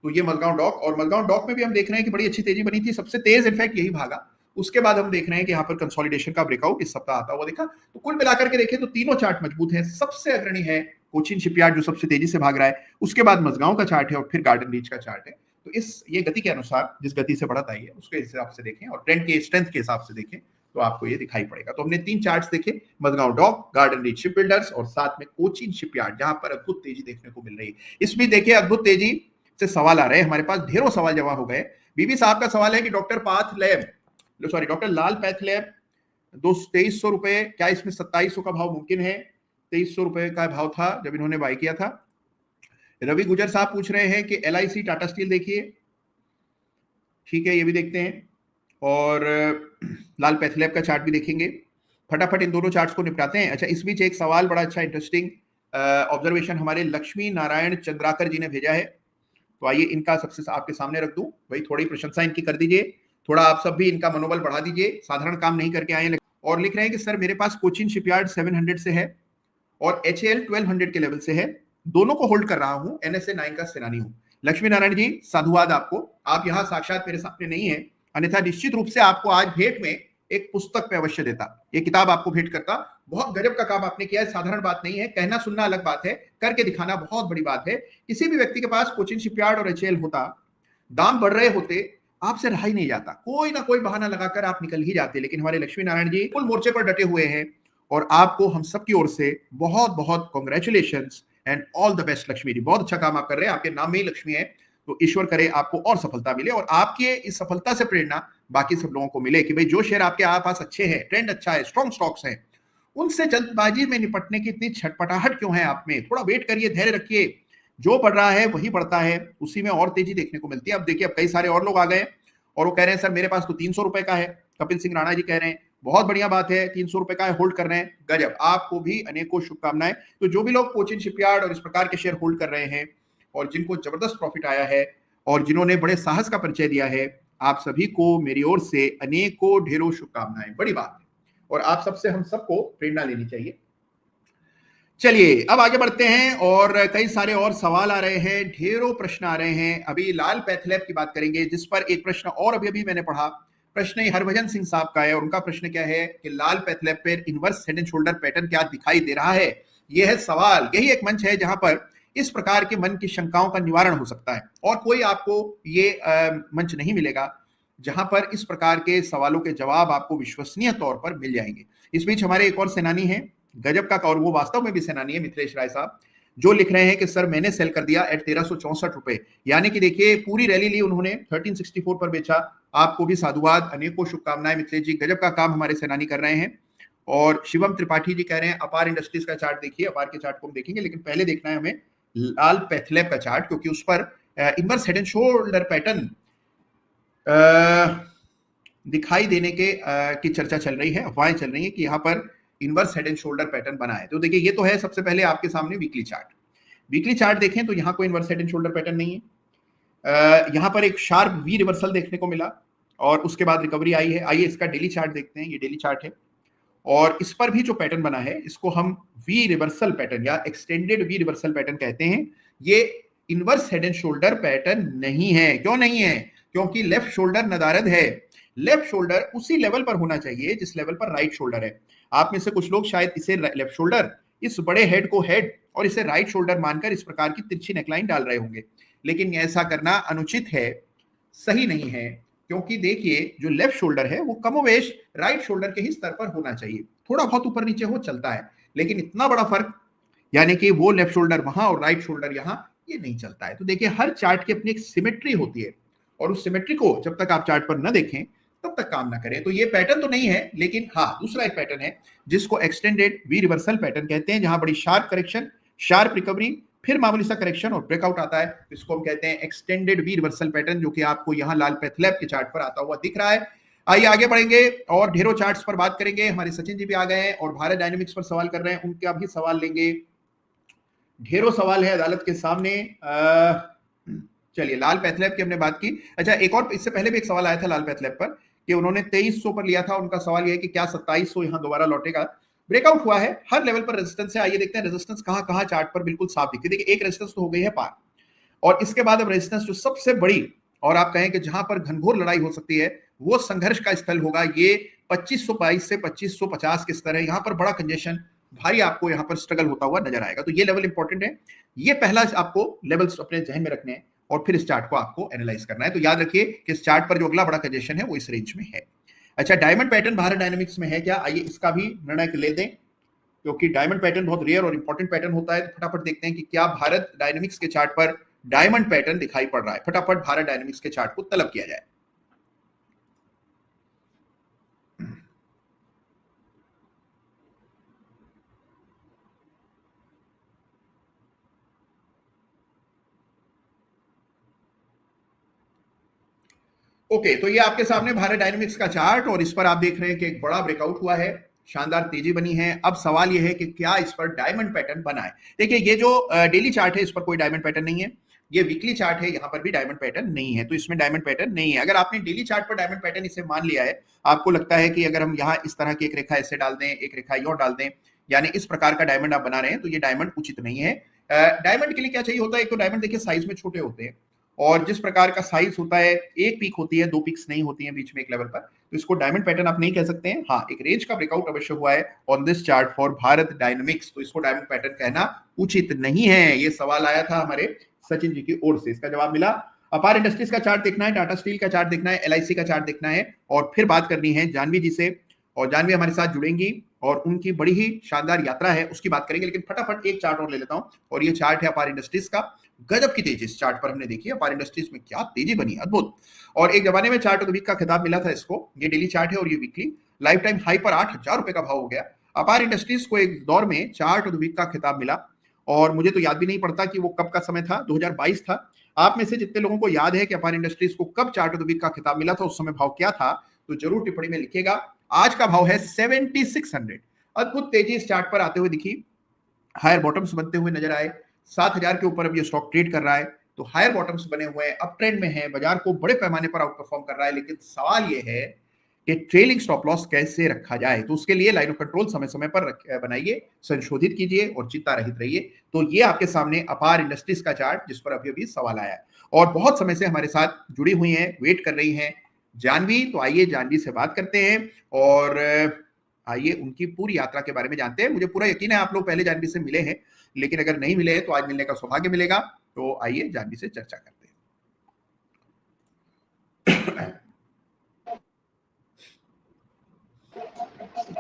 तो ये मजगांव डॉक, और मजगांव डॉक में भी हम देख रहे हैं कि बड़ी अच्छी तेजी बनी थी, सबसे तेज इनफैक्ट यही भागा। उसके बाद हम देख रहे हैं कि यहाँ पर कंसोलिडेशन का ब्रेकआउट इस सप्ताह आता हुआ देखा। तो कुल मिलाकर के देखें तो तीनों चार्ट मजबूत हैं। सबसे अग्रणी है कोचिन शिपयार्ड जो सबसे तेजी से भाग रहा है, उसके बाद मजगांव का चार्ट है, और फिर गार्डन रीच का चार्ट है। तो इस ये गति के अनुसार जिस गति से बढ़त आई है उसके हिसाब से देखें और ट्रेंड के स्ट्रेंथ के हिसाब से देखें तो आपको ये दिखाई पड़ेगा। तो हमने 3 चार्ट्स देखे, Mazagon dock, garden reach ship builders और साथ में कोचिन शिपयार्ड, जहां पर अद्भुत तेजी देखने को मिल रही है। इसमें देखिए अद्भुत तेजी से सवाल आ रहे हैं हमारे पास, ढेरों सवाल जमा हो गए। बीबी साहब का सवाल है कि डॉक्टर लाल पैथ लैब 2300 रुपए, क्या इसमें 2700 का भाव मुमकिन है। 2300 रुपए का भाव था जब इन्होंने बाय किया था। रवि गुजर साहब पूछ रहे हैं कि LIC टाटा स्टील देखिए, ठीक है ये भी देखते हैं, और लाल पैथलैब का चार्ट भी देखेंगे। फटाफट इन दोनों चार्ट्स को निपटाते हैं। अच्छा, इस बीच एक सवाल बड़ा अच्छा इंटरेस्टिंग ऑब्जर्वेशन हमारे लक्ष्मी नारायण चंद्राकर जी ने भेजा है, तो आइए इनका सबसे आपके सामने रख दूं। भाई थोड़ी प्रशंसा इनकी कर दीजिए, थोड़ा आप सब भी इनका मनोबल बढ़ा दीजिए, साधारण काम नहीं करके आए। और लिख रहे हैं कि सर मेरे पास कोचिन शिपयार्ड 700 से है और HAL 1200 के लेवल से है, दोनों को होल्ड कर रहा हूं, NSA 9 का सेनानी हूं। लक्ष्मी नारायण जी साधुवाद आपको, आप यहाँ साक्षात मेरे सामने नहीं है, अन्यथा निश्चित रूप से आपको आज भेंट में एक पुस्तक पे अवश्य देता, ये किताब आपको भेंट करता। बहुत गजब का काम आपने किया है, साधारण बात नहीं है। कहना सुनना अलग बात है, करके दिखाना बहुत बड़ी बात है। किसी भी व्यक्ति के पास कोचिन शिपयार्ड और HAL होता, दाम बढ़ रहे होते, आपसे रहा ही नहीं जाता, कोई ना कोई बहाना लगाकर आप निकल ही जाते। लेकिन हमारे लक्ष्मी नारायण जी फुल मोर्चे पर डटे हुए हैं, और आपको हम सबकी ओर से बहुत बहुत congratulations and all the best. Lakshmi ji बहुत अच्छा काम आप कर रहे हैं, आपके नाम में ही लक्ष्मी है, तो ईश्वर करे आपको और सफलता मिले, और आपकी इस सफलता से प्रेरणा बाकी सब लोगों को मिले कि भाई जो शेयर आपके पास अच्छे हैं, ट्रेंड अच्छा है, स्ट्रॉन्ग स्टॉक्स हैं, उनसे जल्दबाजी में निपटने की इतनी छटपटाहट क्यों है आप में। थोड़ा वेट करिए, धैर्य रखिए, जो बढ़ रहा है वही बढ़ता है, उसी में और तेजी देखने को मिलती है। अब देखिए अब कई सारे और लोग आ गए और वो कह रहे हैं सर मेरे पास तो 300 रुपए का है। कपिल सिंह राणा जी कह रहे हैं बहुत बढ़िया बात है, 300 रुपए का है, होल्ड कर रहे हैं, गजब, आपको भी अनेकों शुभकामनाएं। तो जो भी लोग कोचिन शिपयार्ड और इस प्रकार के शेयर होल्ड कर रहे हैं और जिनको जबरदस्त प्रॉफिट आया है और जिन्होंने बड़े साहस का परिचय दिया है, आप सभी को मेरी ओर से अनेकों ढेरों शुभकामनाएं। बड़ी बात है और आप सबसे हम सबको प्रेरणा लेनी चाहिए। चलिए अब आगे बढ़ते हैं और कई सारे और सवाल आ रहे हैं, ढेरों प्रश्न आ रहे हैं। अभी लाल पैथलैब की बात करेंगे, जिस पर एक प्रश्न और अभी अभी मैंने पढ़ा। प्रश्न हरभजन सिंह साहब का है और उनका प्रश्न क्या है कि लाल पैथलैब पर inverse head and shoulder pattern क्या दिखाई दे रहा है। यह है सवाल। यही एक मंच है जहां पर इस प्रकार के मन की शंकाओं का निवारण हो सकता है और कोई आपको ये मंच नहीं मिलेगा जहां पर इस प्रकार के सवालों के जवाब आपको विश्वसनीय तौर पर मिल जाएंगे। इस बीच हमारे एक और सेनानी हैं गजब का, और वो वास्तव में भी सेनानी है, मिथिलेश राय साहब, जो लिख रहे हैं कि सर मैंने सेल कर दिया एट 1364 रुपए। यानी कि देखिए पूरी रैली ली उन्होंने, 1364 पर बेचा। आपको भी साधुवाद, अनेकों शुभकामनाएं मिथिलेश जी, गजब का काम हमारे सेनानी कर रहे हैं। और शिवम त्रिपाठी जी कह रहे हैं अपार इंडस्ट्रीज का चार्ट देखिए। अपार के चार्ट को हम देखेंगे, लेकिन पहले देखना है हमें लाल पैथलैब का चार्ट, क्योंकि उस पर inverse head and shoulder pattern दिखाई देने के की चर्चा चल रही है, अफवाहें चल रही है कि यहाँ पर inverse head and shoulder pattern बना है। तो देखिए ये तो है सबसे पहले आपके सामने वीकली चार्ट। वीकली चार्ट देखें तो यहाँ कोई inverse head and shoulder pattern नहीं है। यहाँ पर एक शार्प वी रिवर्सल देखने को मिला और उसके बाद रिकवरी आई है। आइए इसका डेली चार्ट देखते हैं। ये डेली चार्ट है और इस पर भी जो पैटर्न बना है इसको हम वी रिवर्सल पैटर्न या एक्सटेंडेड वी रिवर्सल पैटर्न कहते हैं। ये inverse head and shoulder pattern नहीं है। क्यों नहीं है? क्योंकि लेफ्ट शोल्डर नदारद है। लेफ्ट शोल्डर उसी लेवल पर होना चाहिए जिस लेवल पर राइट शोल्डर है। आप में से कुछ लोग शायद इसे लेफ्ट शोल्डर, इस बड़े हेड को हेड और इसे राइट शोल्डर मानकर इस प्रकार की तिरछी नेकलाइन डाल रहे होंगे, लेकिन ऐसा करना अनुचित है, सही नहीं है। क्योंकि देखिए जो लेफ्ट शोल्डर है वो कमोवेश राइट शोल्डर के ही स्तर पर होना चाहिए। थोड़ा बहुत ऊपर नीचे हो चलता है, लेकिन इतना बड़ा फर्क, यानी कि वो लेफ्ट शोल्डर वहां और राइट शोल्डर यहां, ये नहीं चलता है। तो देखिए हर चार्ट की अपनी एक सिमेट्री होती है और उस सिमेट्री को जब तक आप चार्ट पर न देखें तब तक काम ना करें। तो ये पैटर्न तो नहीं है, लेकिन हाँ दूसरा एक पैटर्न है जिसको एक्सटेंडेड वी रिवर्सल पैटर्न कहते हैं, जहां बड़ी शार्प करेक्शन, शार्प रिकवरी, फिर मामूली सा करेक्शन और ब्रेकआउट आता है। इसको हम कहते हैं एक्सटेंडेड वी रिवर्सल पैटर्न, जो कि आपको यहाँ लाल पैथलैब के चार्ट पर आता हुआ दिख रहा है। आइए आगे बढ़ेंगे और ढेरों चार्ट्स पर बात करेंगे। हमारे सचिन जी भी आ गए हैं और भारत डायनेमिक्स पर सवाल कर रहे हैं, उनका भी सवाल लेंगे। ढेरों सवाल है अदालत के सामने। चलिए लाल पैथलैब की हमने बात की। अच्छा एक और, इससे पहले भी एक सवाल आया था लाल पैथलैब पर कि उन्होंने 2300 पर लिया था। उनका सवाल यह है कि क्या 2700 यहां दोबारा लौटेगा। ब्रेकआउट हुआ है, हर लेवल पर रेजिस्टेंस है। आइए देखते हैं रेजिस्टेंस कहां कहां चार्ट पर बिल्कुल साफ दिखती है। देखिए एक रेजिस्टेंस तो हो गई है पार, और इसके बाद अब रेजिस्टेंस जो सबसे बड़ी और आप कहें कि जहां पर घनघोर लड़ाई हो सकती है, वो संघर्ष का स्थल होगा। ये 2522 से 2550 के स्तर है। यहां पर बड़ा कंजेशन, भारी आपको यहां पर स्ट्रगल होता हुआ नजर आएगा। तो ये लेवल इंपॉर्टेंट है। ये पहला आपको लेवल्स अपने जहन में रखने हैं और फिर इस चार्ट को आपको एनालाइज करना है। तो याद रखिए कि इस चार्ट पर जो अगला बड़ा कंजेशन है वो इस रेंज में है। अच्छा डायमंड पैटर्न भारत डायनेमिक्स में है क्या? आइए इसका भी निर्णय ले दें, क्योंकि डायमंड पैटर्न बहुत रेयर और इंपॉर्टेंट पैटर्न होता है। तो फटाफट देखते हैं कि क्या भारत डायनेमिक्स के चार्ट पर डायमंड पैटर्न दिखाई पड़ रहा है। फटाफट भारत डायनेमिक्स के चार्ट को तलब किया जाए। ओके तो ये आपके सामने भारत डायनेमिक्स का चार्ट, और इस पर आप देख रहे हैं कि एक बड़ा ब्रेकआउट हुआ है, शानदार तेजी बनी है। अब सवाल यह है कि क्या इस पर डायमंड पैटर्न बना है। देखिए ये जो डेली चार्ट है इस पर कोई डायमंड पैटर्न नहीं है। ये वीकली चार्ट है, यहां पर भी डायमंड पैटर्न नहीं है, तो इसमें डायमंड पैटर्न नहीं है। अगर आपने डेली चार्ट पर डायमंड पैटर्न इसे मान लिया है, आपको लगता है कि अगर हम यहाँ इस तरह की एक रेखा ऐसे डाल दें, एक रेखा और डाल दें, यानी इस प्रकार का डायमंड आप बना रहे हैं, तो ये डायमंड उचित नहीं है। डायमंड के लिए क्या चाहिए होता है? एक तो डायमंड देखिए साइज में छोटे होते हैं, और जिस प्रकार का साइज होता है, एक पीक होती है, दो पीक्स नहीं होती हैं बीच में एक लेवल पर, तो इसको डायमंड पैटर्न आप नहीं कह सकते हैं। हाँ एक रेंज का ब्रेकआउट अवश्य हुआ है on this chart for Bharat dynamics, तो इसको डायमंड पैटर्न कहना उचित नहीं है। ये सवाल आया था हमारे सचिन जी की ओर से, इसका जवाब मिला। अपार इंडस्ट्रीज का चार्ट देखना है, टाटा स्टील का चार्ट देखना है, LIC का चार्ट देखना है, और फिर बात करनी है जानवी जी से, और जानवी हमारे साथ जुड़ेंगी और उनकी बड़ी ही शानदार यात्रा है उसकी बात करेंगे। लेकिन फटाफट एक चार्ट और ले लेता हूं, और ये चार्ट है अपार इंडस्ट्रीज का। गजब की तेजी इस चार्ट पर हमने देखी है, अपार इंडस्ट्रीज में क्या तेजी बनी, अद्भुत। और एक जमाने में चार्ट ऑफ द वीक का खिताब मिला था इसको। ये डेली चार्ट है और ये वीकली, लाइफ टाइम हाई पर 8,000 रुपए का भाव हो गया। अपार इंडस्ट्रीज को एक दौर में चार्ट ऑफ द वीक का खिताब मिला, और मुझे तो याद भी नहीं पड़ता कि वो कब का समय था, 2022 था। आप में से जितने लोगों को याद है कि अपार इंडस्ट्रीज को कब चार्ट ऑफ द वीक का खिताब मिला था, उस समय भाव क्या था, तो जरूर टिप्पणी में लिखिएगा। आज का भाव है 7600। अद्भुत तेजी इस चार्ट पर आते हुए दिखी, हायर बॉटम्स बनते हुए नजर आए। 7,000 के ऊपर अब ये स्टॉक ट्रेड कर रहा है। तो हायर बॉटम्स बने हुए हैं, अप ट्रेंड में है, बाजार को बड़े पैमाने पर आउट परफॉर्म कर रहा है, लेकिन सवाल ये है कि ट्रेलिंग स्टॉप लॉस कैसे रखा जाए। तो उसके लिए लाइन ऑफ कंट्रोल समय समय पर बनाइए, संशोधित कीजिए और चिंता रहित रहिए। तो ये आपके सामने अपार इंडस्ट्रीज का चार्ट, जिस पर अभी अभी सवाल आया है और बहुत समय से हमारे साथ जुड़ी हुई हैं, वेट कर रही हैं जानवी। तो आइए जानवी से बात करते हैं और आइए उनकी पूरी यात्रा के बारे में जानते हैं। मुझे पूरा यकीन है आप लोग पहले जानवी से मिले हैं, लेकिन अगर नहीं मिले हैं तो आज मिलने का सौभाग्य मिलेगा। तो आइए जानवी से चर्चा करते हैं।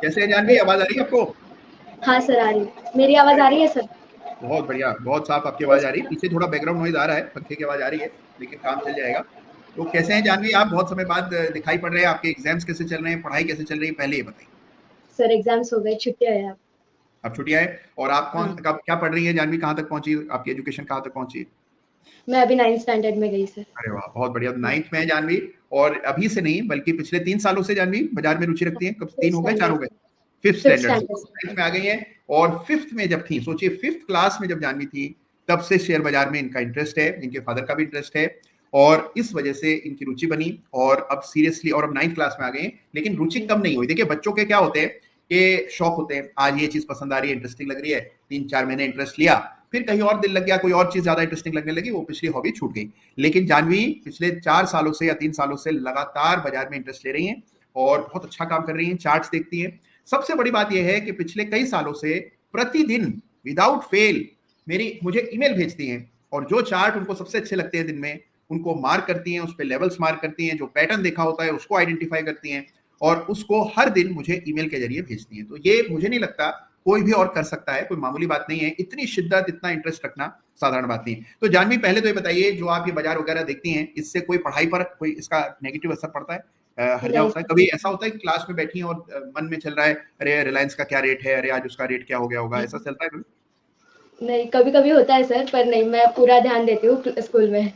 कैसे है जानवी, आवाज आ रही है आपको? हाँ सर, आ रही है। मेरी आवाज आ रही है सर? बहुत बढ़िया, बहुत साफ आपकी आवाज आ रही है। पीछे थोड़ा बैकग्राउंड नॉइज आ रहा है, पंखे की आवाज आ रही है, लेकिन काम चल जाएगा। तो कैसे हैं जानवी आप? बहुत समय बाद दिखाई पड़ रहे हैं। आपके एग्जाम्स कैसे चल रहे हैं, पढ़ाई कैसे चल रही है, पहले ये बताइए। सर एग्जाम्स हो गए, छुट्टियां है अब छुट्टियां है। और आप कौन क्या पढ़ रही है जानवी? कहाँ तक पहुंची आपकी एजुकेशन, कहाँ तक पहुंची? मैं अभी 9th स्टैंडर्ड में गई सर। अरे वाह, बहुत बढ़िया। 9th में है जानवी, और अभी से नहीं बल्कि पिछले 3 सालों से जानवी बाजार में रुचि रखती हैं। कब 3 हो गए, 4 हो गए? 5th स्टैंडर्ड से 9th में आ गई हैं। और 5th में जब थी, सोचिए 5th क्लास में जब जानवी थी, तब से शेयर बाजार में इनका इंटरेस्ट है, इनके फादर का भी इंटरेस्ट है और इस वजह से इनकी रुचि बनी और अब सीरियसली, और अब 9th क्लास में आ गए हैं, लेकिन रुचि कम नहीं हुई। देखिए बच्चों के क्या होते हैं कि शौक होते हैं, आज ये चीज पसंद आ रही है, इंटरेस्टिंग लग रही है, 3-4 महीने इंटरेस्ट लिया, फिर कहीं और दिल लग गया, कोई और चीज ज्यादा इंटरेस्टिंग लगने लगी, वो पिछली हॉबी छूट गई। लेकिन जानवी पिछले 4 सालों से या 3 सालों से लगातार बाजार में इंटरेस्ट ले रही हैं और बहुत अच्छा काम कर रही हैं, चार्ट्स देखती हैं। सबसे बड़ी बात यह है कि पिछले कई सालों से प्रतिदिन विदाउट फेल मुझे ईमेल भेजती हैं और जो चार्ट उनको सबसे अच्छे लगते हैं दिन में, उनको मार्क करती हैं, उस पर लेवल्स मार्क करती हैं, जो पैटर्न देखा होता है उसको आइडेंटिफाई करती हैं और उसको हर दिन मुझे ईमेल के जरिए भेजती हैं। तो ये मुझे नहीं लगता कोई भी और कर सकता है, कोई मामूली बात नहीं है। इतनी शिद्दत, इतना इंटरेस्ट रखना साधारण बात नहीं। तो जानवी पहले तो ये बताइए, जो आप ये बाजार वगैरह देखती हैं, इससे कोई पढ़ाई पर कोई इसका नेगेटिव असर पड़ता है, हर्जा होता है? कभी ऐसा होता है कि क्लास में बैठी हैं और मन में चल रहा है, अरे रिलायंस का क्या रेट है, अरे आज उसका रेट क्या हो गया होगा, ऐसा चलता है कभी? नहीं, कभी कभी होता है सर, पर नहीं, मैं पूरा ध्यान देती हूँ स्कूल में।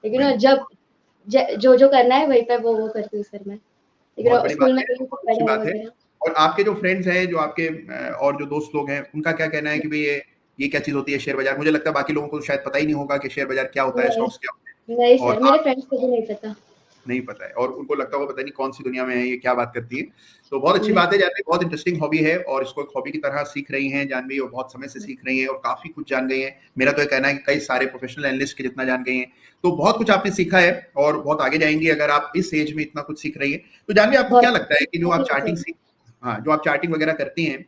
लेकिन जब जो जो करना है वही पे वो करती हूँ सर मैं। लेकिन स्कूल में अच्छी बात है। और आपके जो फ्रेंड्स हैं, जो आपके और जो दोस्त लोग हैं, उनका क्या कहना है कि भाई ये क्या चीज होती है शेयर बाजार? मुझे लगता है बाकी लोगों को शायद पता ही नहीं होगा कि शेयर बाजार क्या होता है, स्टॉक्स क्या होते हैं। नहीं सर, मेरे फ्रेंड्स को भी नहीं पता। नहीं पता है और उनको लगता होगा पता नहीं कौन सी दुनिया में है, ये क्या बात करती है। तो बहुत अच्छी बात है जानवी, बहुत इंटरेस्टिंग हॉबी है और इसको एक हॉबी की तरह सीख रही हैं जानवी और बहुत समय से सीख रही हैं और काफी कुछ जान गई हैं। मेरा तो ये कहना है कि कई सारे प्रोफेशनल एनालिस्ट के जितना जान गई हैं। तो बहुत कुछ आपने सीखा है और बहुत आगे जाएंगी अगर आप इस एज में इतना कुछ सीख रही है। तो जानवी आपको क्या लगता है कि जो आप चार्टिंग वगैरह करती हैं,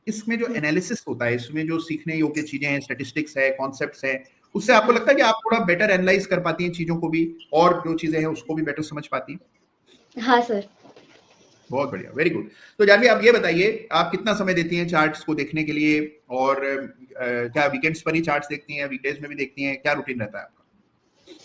इसमें जो एनालिसिस होता है, इसमें जो सीखने योग्य चीजें हैं, स्टैटिस्टिक्स है, कॉन्सेप्ट्स है, उससे आपको लगता है कि आप थोड़ा बेटर एनालाइज कर पाती हैं चीजों को भी और जो चीजें हैं उसको भी बेटर समझ पाती हैं? हाँ सर। बहुत बढ़िया, वेरी गुड। तो जानवी आप ये बताइए, आप कितना समय देती हैं चार्ट्स को देखने के लिए और क्या वीकेंड्स पर ही चार्ट्स देखती हैं, वीकडेज में भी देखती हैं, क्या रूटीन रहता है आपका?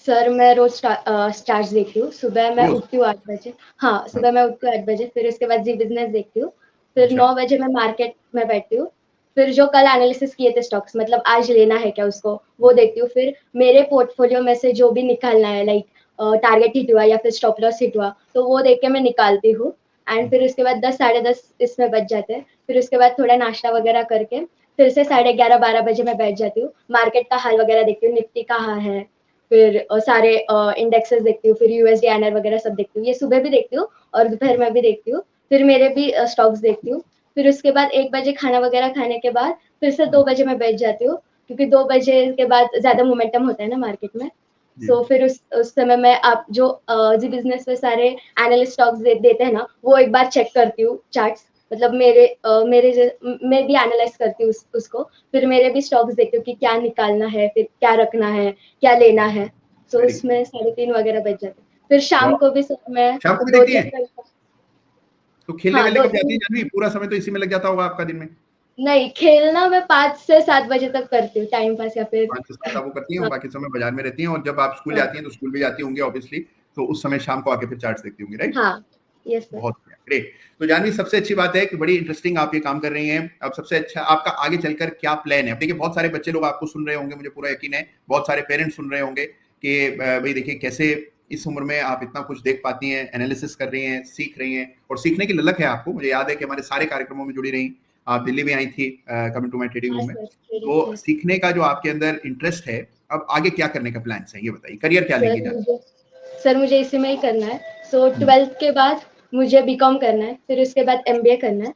सर मैं रोज चार्ट्स देखती हूँ। सुबह मैं उठती हूँ 8 बजे। हाँ, सुबह मैं उठती हूँ 8 बजे, फिर उसके बाद जी बिजनेस देखती हूँ, फिर 9 बजे मैं मार्केट में बैठती हूँ, फिर जो कल एनालिसिस किए थे स्टॉक्स, मतलब आज लेना है क्या उसको, वो देखती हूँ। फिर मेरे पोर्टफोलियो में से जो भी निकालना है, लाइक टारगेट हिट हुआ या फिर स्टॉप लॉस हिट हुआ, तो वो देख के मैं निकालती हूँ। एंड फिर उसके बाद 10 साढ़े 10 इसमें बच जाते हैं। फिर उसके बाद थोड़ा नाश्ता वगैरह करके फिर से 11:30 12 बजे मैं बैठ जाती हूँ, मार्केट का हाल वगैरह देखती हूँ, निफ्टी कहाँ है, फिर सारे इंडेक्सेस देखती हूँ, फिर यूएसडी आईएनआर वगैरह सब देखती हूँ। ये सुबह भी देखती हूँ और दोपहर में भी देखती हूँ। फिर मेरे भी स्टॉक्स देखती हूँ। फिर उसके बाद 1 बजे खाना वगैरह खाने के बाद फिर से 2 बजे मैं बैठ जाती हूँ, क्योंकि 2 बजे के बाद ज्यादा मोमेंटम होता है ना मार्केट में। सो फिर उस समय मैं आप जो जी बिजनेस में सारे एनालिस्ट स्टॉक्स देते हैं ना, वो एक बार चेक करती हूँ चार्ट्स, मतलब मैं भी एनालाइज करती हूँ उसको। फिर मेरे भी स्टॉक्स देखती हूँ कि क्या निकालना है, फिर क्या रखना है, क्या लेना है। तो उसमें 3:30 वगैरह बज जाते हैं। फिर शाम को भी मैं शाम को भी 2-3 देखती हैं? तो खेलने वेलने कब जाती है जानवी? पूरा समय तो इसी में लग जाता होगा आपका दिन में। नहीं, खेलना मैं 5 से 7 बजे तक करती हूँ, टाइम पास या फिर 5 से 7 वो करती हैं और बाकी समय बाजार में रहती हैं। और जब आप स्कूल जाती हैं तो स्कूल भी जाती होंगी ऑब्वियसली, तो उस समय शाम को आके फिर चार्ट्स देखती होंगी, राइट? हाँ, यस सर। बहुत बढ़िया, ग्रेट। तो जानवी सबसे अच्छी बात है कि बड़ी इंटरेस्टिंग आप ये काम कर रही हैं। अब सबसे अच्छा आपका आगे चलकर क्या प्लान है? अब देखिए बहुत सारे बच्चे लोग आपको सुन रहे होंगे, मुझे पूरा यकीन है, बहुत सारे पेरेंट्स सुन रहे होंगे कि भाई देखिए कैसे इस उम्र में आप इतना कुछ देख पाती हैं, एनालिसिस कर रही हैं, सीख रही हैं और सीखने की ललक है आपको। मुझे याद है कि हमारे सारे कार्यक्रमों में जुड़ी रही, आप दिल्ली में आई थी coming to my trading room में। तो सीखने का जो आपके अंदर इंटरेस्ट है अब आगे क्या करने का प्लान है ये बताइए, करियर क्या लेंगे जानवी? सर मुझे इसी में ही करना है। सो 12th के बाद मुझे बीकॉम करना है, फिर उसके बाद एमबीए करना है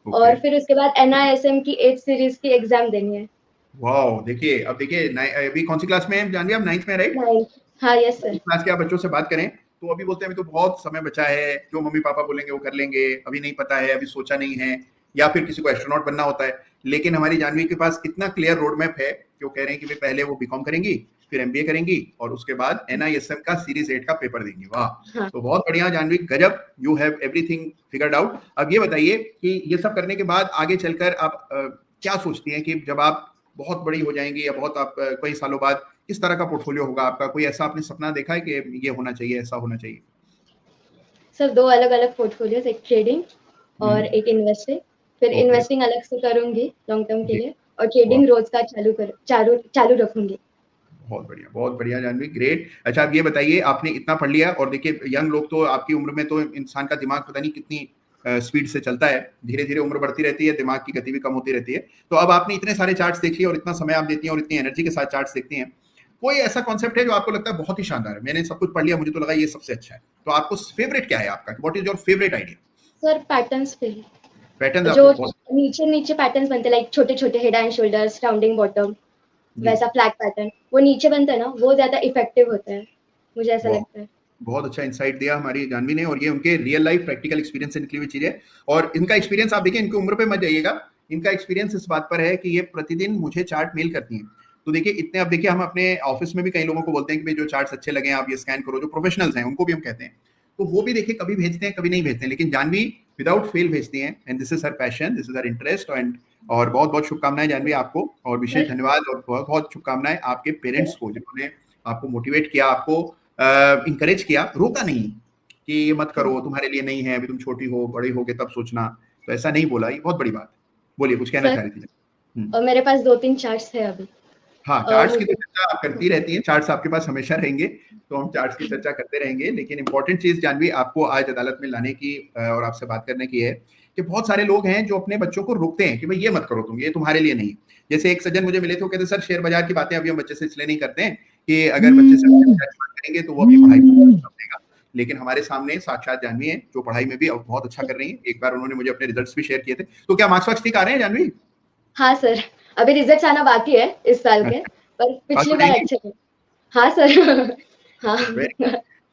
और फिर उसके बाद एनआईएसएम की 8th सीरीज की एग्जाम देनी है। वाओ, देखिए अब देखिए अभी कौन सी क्लास में है जानवी आप? 9th में, राइट? 9th। हाँ यस सर। क्लास के आप बच्चों से बात करें तो अभी बोलते हैं अभी तो बहुत समय बचा है, जो मम्मी पापा बोलेंगे वो कर लेंगे, अभी नहीं पता है, अभी सोचा नहीं है, या फिर किसी को एस्ट्रोनॉट बनना होता है। लेकिन हमारी जानवी के पास कितना क्लियर रोड मैप है कि वो कह रहे हैं कि पहले वो बीकॉम करेंगी, फिर एमबीए करेंगी और उसके बाद एनआईएसएम का सीरीज 8 का पेपर देंगी। वाह, हाँ। तो बहुत बढ़िया जानवी, गजब, you have everything figured out. अब ये बताइए कि ये सब करने के बाद आगे चलकर आप क्या सोचती हैं कि जब आप बहुत बड़ी हो जाएंगी या बहुत आप कई सालों बाद किस तरह का पोर्टफोलियो होगा आपका? कोई ऐसा आपने सपना देखा है कि ये होना चाहिए, ऐसा होना चाहिए? सर 2 अलग-अलग पोर्टफोलियोज, एक ट्रेडिंग और एक इन्वेस्टिंग। फिर इन्वेस्टिंग अलग से करूंगी लॉन्ग टर्म के लिए और ट्रेडिंग रोज का चालू रखूंगी। बहुत बढ़िया जानवी, ग्रेट। अच्छा आप ये बताइए, आपने इतना पढ़ लिया और देखिए यंग लोग तो आपकी उम्र में तो इंसान का दिमाग पता नहीं कितनी स्पीड से चलता है, धीरे धीरे उम्र बढ़ती रहती है, दिमाग की गति भी कम होती रहती है। तो अब आपने इतने सारे चार्ट्स देख लिए और इतना समय आप देती हैं और इतनी एनर्जी के साथ चार्ट्स देखती हैं, कोई ऐसा कॉन्सेप्ट है जो आपको लगता है बहुत ही शानदार है, मैंने सब कुछ पढ़ लिया, मुझे तो लगा ये सबसे अच्छा है, तो आपको फेवरेट क्या है आपका? What is your favourite idea? Sir patterns पे पैटर्न जो आपको नीचे नीचे पैटर्न्स बनते, लाइक छोटे छोटे head and shoulders, rounding bottom, वैसा फ्लैट पैटर्न वो नीचे बनता है ना, वो ज्यादा इफेक्टिव होता है, मुझे ऐसा लगता है। बहुत अच्छा इंसाइट दिया हमारी जानवी ने, और ये उनके रियल लाइफ प्रैक्टिकल एक्सपीरियंस से निकली हुई चीज है। और इनका एक्सपीरियंस आप देखिए, इनकी उम्र पे मत जाइएगा, इनका एक्सपीरियंस इस बात पर है कि ये प्रतिदिन मुझे चार्ट मेल करती हैं। तो देखिए इतने, अब देखिए हम अपने ऑफिस में भी कई लोगों को बोलते हैं कि भाई जो चार्ट्स अच्छे लगे आप ये स्कैन करो, जो प्रोफेशनल्स हैं उनको भी हम कहते हैं, तो वो भी देखिए कभी भेजते हैं कभी नहीं भेजते हैं, लेकिन जानवी विदाउट फेल भेजती हैं, and this is her passion, this is her interest. And और बहुत बहुत शुभकामनाएं जानवी आपको, और विशेष धन्यवाद और बहुत बहुत शुभकामनाएं आपके पेरेंट्स को जिन्होंने आपको मोटिवेट किया, आपको इंकरेज किया, रोका नहीं कि ये मत करो, तुम्हारे लिए नहीं है, अभी तुम छोटी हो, बड़ी होगे तब सोचना, तो ऐसा नहीं बोला, ये बहुत बड़ी बात। बोलिए, कुछ कहना चाह रही थी? और मेरे पास 2-3 चार्ट्स है अभी। हाँ, चार्ट्स की तो चर्चा आप करती रहती हैं, चार्ट्स आपके पास हमेशा रहेंगे, तो हम चार्ट्स की चर्चा करते रहेंगे। लेकिन इंपॉर्टेंट चीज जानवी आपको आज अदालत में लाने की और आपसे बात करने की है कि बहुत सारे लोग हैं जो अपने बच्चों को रोकते हैं कि भाई ये मत करो तुम, ये तुम्हारे लिए नहीं। जैसे एक सज्जन मुझे मिले थे, वो कहते सर शेयर बाजार की बातें अभी हम बच्चे से इसलिए नहीं करते हैं कि अगर बच्चे से बात करेंगे तो वो अपनी पढ़ाई देगा, लेकिन हमारे सामने साक्षात जानवी है जो पढ़ाई में भी बहुत अच्छा कर रही है। एक बार उन्होंने मुझे अपने रिजल्ट्स भी शेयर किए थे। तो क्या मार्क्स वार्क्स ठीक आ रहे हैं जानवी? हाँ सर, अभी रिजल्ट्स आना बाकी है इस साल के, पर पिछली बार अच्छे थे। हाँ सर। हाँ।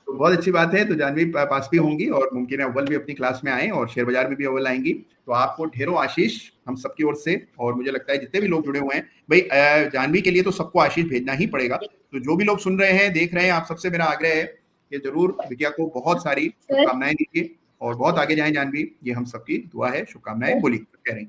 तो बहुत अच्छी बात है, तो जानवी पास भी होंगी और मुमकिन है अव्वल भी अपनी क्लास में आए और शेयर बाजार में भी अव्वल आएंगी। तो आपको ढेरों आशीष हम सबकी ओर से, और मुझे लगता है जितने भी लोग जुड़े हुए हैं भाई, जानवी के लिए तो सबको आशीष भेजना ही पड़ेगा। तो जो भी लोग सुन रहे हैं, देख रहे हैं, आप सबसे मेरा आग्रह है कि जरूर बिटिया को बहुत सारी शुभकामनाएं दीजिए और बहुत आगे जाए जानवी, ये हम सबकी दुआ है। शुभकामनाएं। बोलिए, कह रही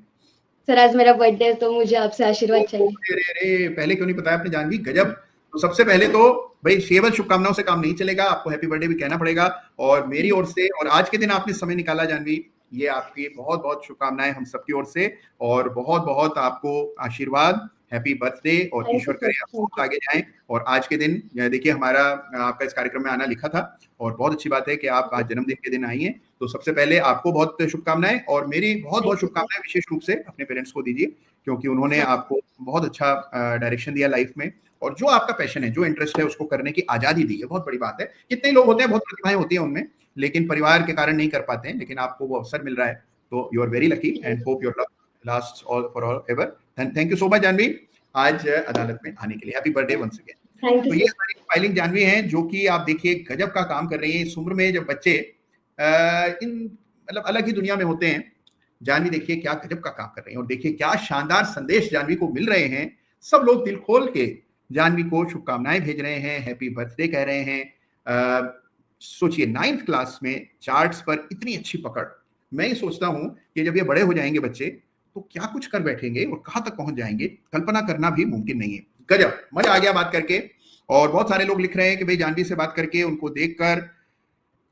सर आज मेरा बर्थडे है तो मुझे आपसे आशीर्वाद चाहिए। अरे पहले क्यों नहीं बताया आपने जानवी, गजब। तो सबसे पहले तो भाई केवल शुभकामनाओं से काम नहीं चलेगा, आपको हैप्पी बर्थडे भी कहना पड़ेगा, और मेरी ओर से, और आज के दिन आपने समय निकाला जानवी, ये आपकी बहुत बहुत शुभकामनाएं हम सबकी ओर से, और बहुत बहुत आपको आशीर्वाद, हैप्पी बर्थडे, और ईश्वर करे आप बहुत आगे जाएं। और आज के दिन देखिए हमारा आपका इस कार्यक्रम में आना लिखा था, और बहुत अच्छी बात है कि आप आज जन्मदिन के दिन आई हैं। तो सबसे पहले आपको बहुत शुभकामनाएं, और मेरी बहुत बहुत शुभकामनाएं विशेष रूप से अपने पेरेंट्स को दीजिए, क्योंकि उन्होंने आपको बहुत अच्छा डायरेक्शन दिया लाइफ में, और जो आपका पैशन है, जो इंटरेस्ट है, उसको करने की आजादी दी है, बहुत बड़ी बात है। कितने लोग होते हैं, बहुत प्रतिभाएं होती हैं उनमें, लेकिन परिवार के कारण नहीं कर पाते हैं, लेकिन आपको वो अवसर मिल रहा है, तो you are very lucky and hope your love last all for all ever. Thank you so much Janvi आज अदालत में आने के लिए। Happy birthday once again. तो ये हमारी फाइलिंग जानवी है, जो कि आप देखिए गजब का काम कर रही है इस उम्र में, जब बच्चे इन मतलब अलग ही दुनिया में होते हैं। जानवी देखिए क्या गजब का काम कर रही है, और देखिए क्या शानदार संदेश जानवी को मिल रहे हैं। सब लोग दिल खोल के जानवी को शुभकामनाएं भेज रहे हैं, हैप्पी बर्थडे कह रहे हैं। सोचिए 9th क्लास में चार्ट्स पर इतनी अच्छी पकड़। मैं ये सोचता हूं कि जब ये बड़े हो जाएंगे बच्चे, तो क्या कुछ कर बैठेंगे और कहां तक पहुंच जाएंगे, कल्पना करना भी मुमकिन नहीं है। गजब, मजा आ गया बात करके। और बहुत सारे लोग लिख रहे हैं कि भाई जानवी से बात करके, उनको देखकर,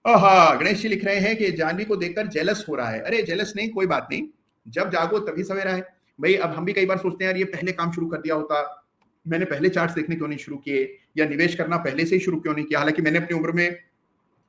गणेश जी लिख रहे हैं कि जानवी को देखकर जेलस हो रहा है। अरे जेलस नहीं, कोई बात नहीं, जब जागो तभी सवेरा है भाई। अब हम भी कई बार सोचते हैं यार ये पहले काम शुरू कर दिया होता, मैंने पहले चार्ट्स देखने क्यों नहीं शुरू किए, या निवेश करना पहले से ही शुरू क्यों नहीं किया। हालांकि मैंने अपनी उम्र में,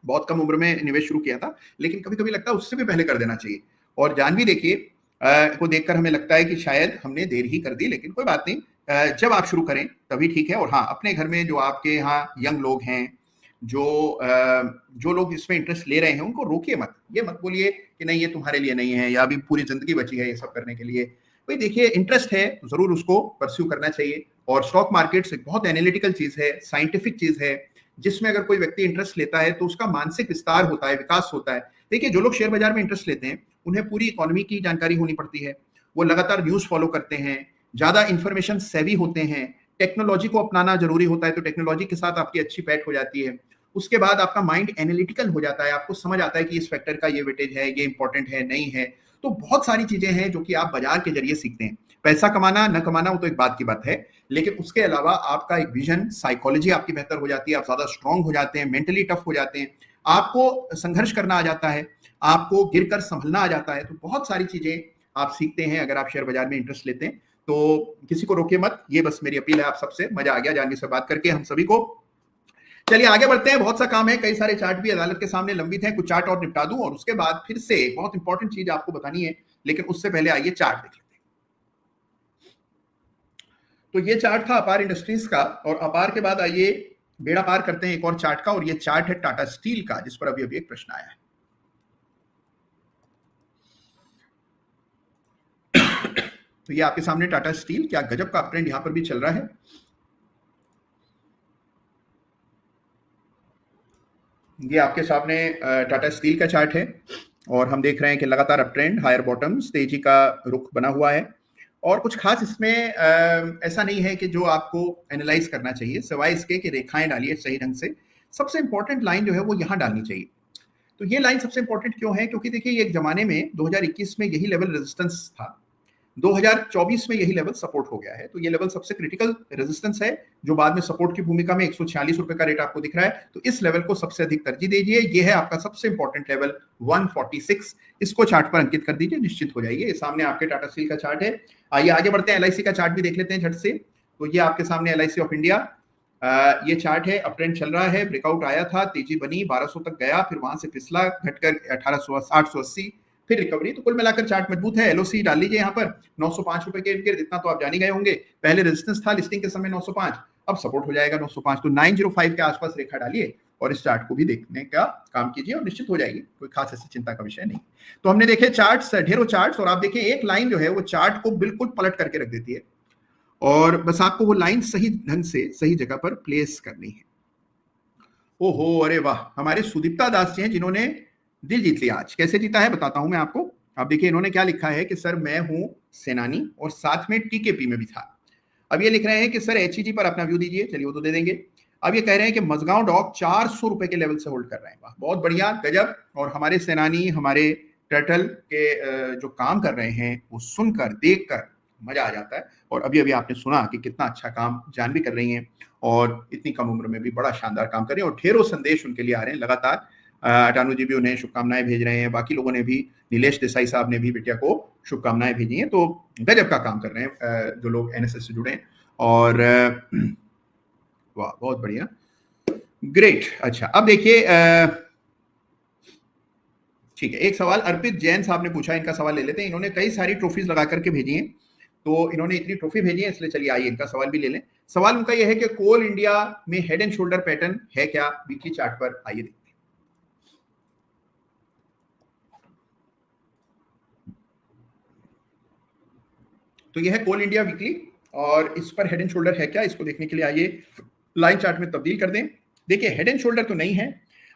बहुत कम उम्र में निवेश शुरू किया था, लेकिन कभी कभी लगता है उससे भी पहले कर देना चाहिए। और जानवी देखिए को देखकर हमें लगता है कि शायद हमने देर ही कर दी, लेकिन कोई बात नहीं, जब आप शुरू करें तभी ठीक है। और हाँ, अपने घर में जो आपके यहाँ यंग लोग हैं, जो लोग इसमें इंटरेस्ट ले रहे हैं, उनको रोकिए मत। ये मत बोलिए कि नहीं ये तुम्हारे लिए नहीं है, या अभी पूरी जिंदगी बची है ये सब करने के लिए। भाई देखिए, इंटरेस्ट है तो जरूर उसको परस्यू करना चाहिए। और स्टॉक मार्केट एक बहुत एनालिटिकल चीज है, साइंटिफिक चीज है, जिसमें अगर कोई व्यक्ति इंटरेस्ट लेता है तो उसका मानसिक विस्तार होता है, विकास होता है। देखिए, जो लोग शेयर बाजार में इंटरेस्ट लेते हैं उन्हें पूरी इकोनॉमी की जानकारी होनी पड़ती है, वो लगातार न्यूज फॉलो करते हैं, ज्यादा इंफॉर्मेशन सेवी होते हैं, टेक्नोलॉजी को अपनाना जरूरी होता है, तो टेक्नोलॉजी के साथ आपकी अच्छी पैठ हो जाती है। उसके बाद आपका माइंड एनालिटिकल हो जाता है, आपको समझ आता है कि इस फैक्टर का ये वेटेज है, ये इंपॉर्टेंट है, नहीं है। तो बहुत सारी चीजें हैं जो कि आप बाजार के जरिए सीखते हैं। पैसा कमाना न कमाना वो तो एक बात की बात है, लेकिन उसके अलावा आपका एक विजन, साइकोलॉजी आपकी बेहतर हो जाती है, आप ज्यादा स्ट्रांग हो जाते हैं, मेंटली टफ हो जाते हैं, आपको संघर्ष करना आ जाता है, आपको गिरकर संभलना आ जाता है। तो बहुत सारी चीजें आप सीखते हैं अगर आप शेयर बाजार में इंटरेस्ट लेते हैं। तो किसी को रोकिए मत, ये बस मेरी अपील है आप सबसे। मजा आ गया जानवी से बात करके हम सभी को। चलिए आगे बढ़ते हैं, बहुत सा काम है, कई सारे चार्ट भी अदालत के सामने लंबित हैं, कुछ चार्ट और निपटा दूं और उसके बाद फिर से बहुत इंपॉर्टेंट चीज आपको बतानी है, लेकिन उससे पहले आइए चार्ट देख लेते हैं। तो ये चार्ट था अपार इंडस्ट्रीज का, और अपार के बाद आइए बेड़ा पार करते हैं एक और चार्ट का, और ये चार्ट है टाटा स्टील का, जिस पर अभी अभी एक प्रश्न आया है। तो ये आपके सामने टाटा स्टील, क्या गजब का अपट्रेंड यहां पर भी चल रहा है। ये आपके सामने टाटा स्टील का चार्ट है, और हम देख रहे हैं कि लगातार अपट्रेंड, हायर बॉटम्स, तेजी का रुख बना हुआ है। और कुछ खास इसमें ऐसा नहीं है कि जो आपको एनालाइज करना चाहिए, सिवाय इसके कि रेखाएं डालिए सही ढंग से। सबसे इंपॉर्टेंट लाइन जो है वो यहां डालनी चाहिए। तो ये लाइन सबसे इंपॉर्टेंट क्यों है? क्योंकि देखिए, एक जमाने में 2021 में यही लेवल रेजिस्टेंस था, 2024 में यही लेवल सपोर्ट हो गया है। तो ये लेवल सबसे क्रिटिकल रेजिस्टेंस है, जो बाद में सपोर्ट की भूमिका में 146 रुपए का रेट आपको दिख रहा है। तो इस लेवल को सबसे अधिक तरजीह दीजिए। ये है आपका सबसे इंपॉर्टेंट लेवल 146, इसको चार्ट पर अंकित कर दीजिए, निश्चित हो जाइए। ये सामने आपके टाटा स्टील का चार्ट है। आइए आगे बढ़ते हैं, एलआईसी का चार्ट भी देख लेते हैं झट से। तो ये आपके सामने एलआईसी ऑफ इंडिया, ये चार्ट है, अपट्रेंड चल रहा है, ब्रेकआउट आया था, तेजी बनी, 1200 तक गया, फिर वहां से फिसला, घटकर 1800, 880, फिर रिकवरी। तो कुल मिलाकर चार्ट मजबूत है। एलओसी डाल लीजिए यहाँ पर 905 रुपए के इर्द गिर्द, इतना तो आप जान ही गए होंगे। पहले रेजिस्टेंस था लिस्टिंग के समय 905, अब सपोर्ट हो जाएगा 905। तो 905 के आसपास रेखा डालिए और इस चार्ट को भी देखने का काम कीजिए, और निश्चित हो जाएगी, कोई खास ऐसी चिंता का विषय नहीं। तो हमने देखे चार्ट्स, ढेरों चार्ट्स, और आप देखिए एक लाइन जो है वो चार्ट को बिल्कुल पलट करके रख देती है, और बस आपको वो लाइन सही ढंग से सही जगह पर प्लेस करनी है। ओहो, अरे वाह, हमारे सुदीप्ता दास जी हैं जिन्होंने दिल जीत लिया। आज कैसे जीता है बताता हूं मैं आपको। आप देखिए इन्होंने क्या लिखा है कि सर मैं हूं सेनानी, और साथ में टीकेपी में भी था। अब ये लिख रहे हैं कि सर एचईजी पर अपना व्यू दीजिए। चलिए वो तो दे देंगे। अब ये कह रहे हैं कि मजगांव डॉक 400 रुपए के लेवल से होल्ड कर रहे हैं। वाह, बहुत बढ़िया, गजब। और हमारे सेनानी, हमारे टर्टल के जो काम कर रहे हैं वो सुनकर देखकर मजा आ जाता है। और अभी अभी आपने सुना कि कितना अच्छा काम जानवी कर रही हैं, और इतनी कम उम्र में भी बड़ा शानदार काम कर रही हैं, और ढेरों संदेश उनके लिए आ रहे हैं लगातार। अटानु जी भी उन्हें शुभकामनाएं भेज रहे हैं, बाकी लोगों ने भी, नीलेश देसाई साहब ने भी बिटिया को शुभकामनाएं भेजी हैं। तो गजब का काम कर रहे हैं जो लोग एनएसएस से जुड़े हैं। और वाह, बहुत बढ़िया, ग्रेट। अच्छा, अब देखिए, ठीक है, एक सवाल अर्पित जैन साहब ने पूछा, इनका सवाल ले लेते हैं। इन्होंने कई सारी ट्रॉफीज लगा करके भेजी हैं, तो इन्होंने इतनी ट्रॉफी भेजी है, इसलिए चलिए आइए इनका सवाल भी ले लें। सवाल उनका यह है कि कोल इंडिया में हेड एंड शोल्डर पैटर्न है क्या वीकली चार्ट पर? आइए देखते हैं। तो यह है कोल इंडिया वीकली, और इस पर हेड एंड शोल्डर है क्या, इसको देखने के लिए आइए लाइन चार्ट में तब्दील कर दें। देखिए, हेड एंड शोल्डर तो नहीं है।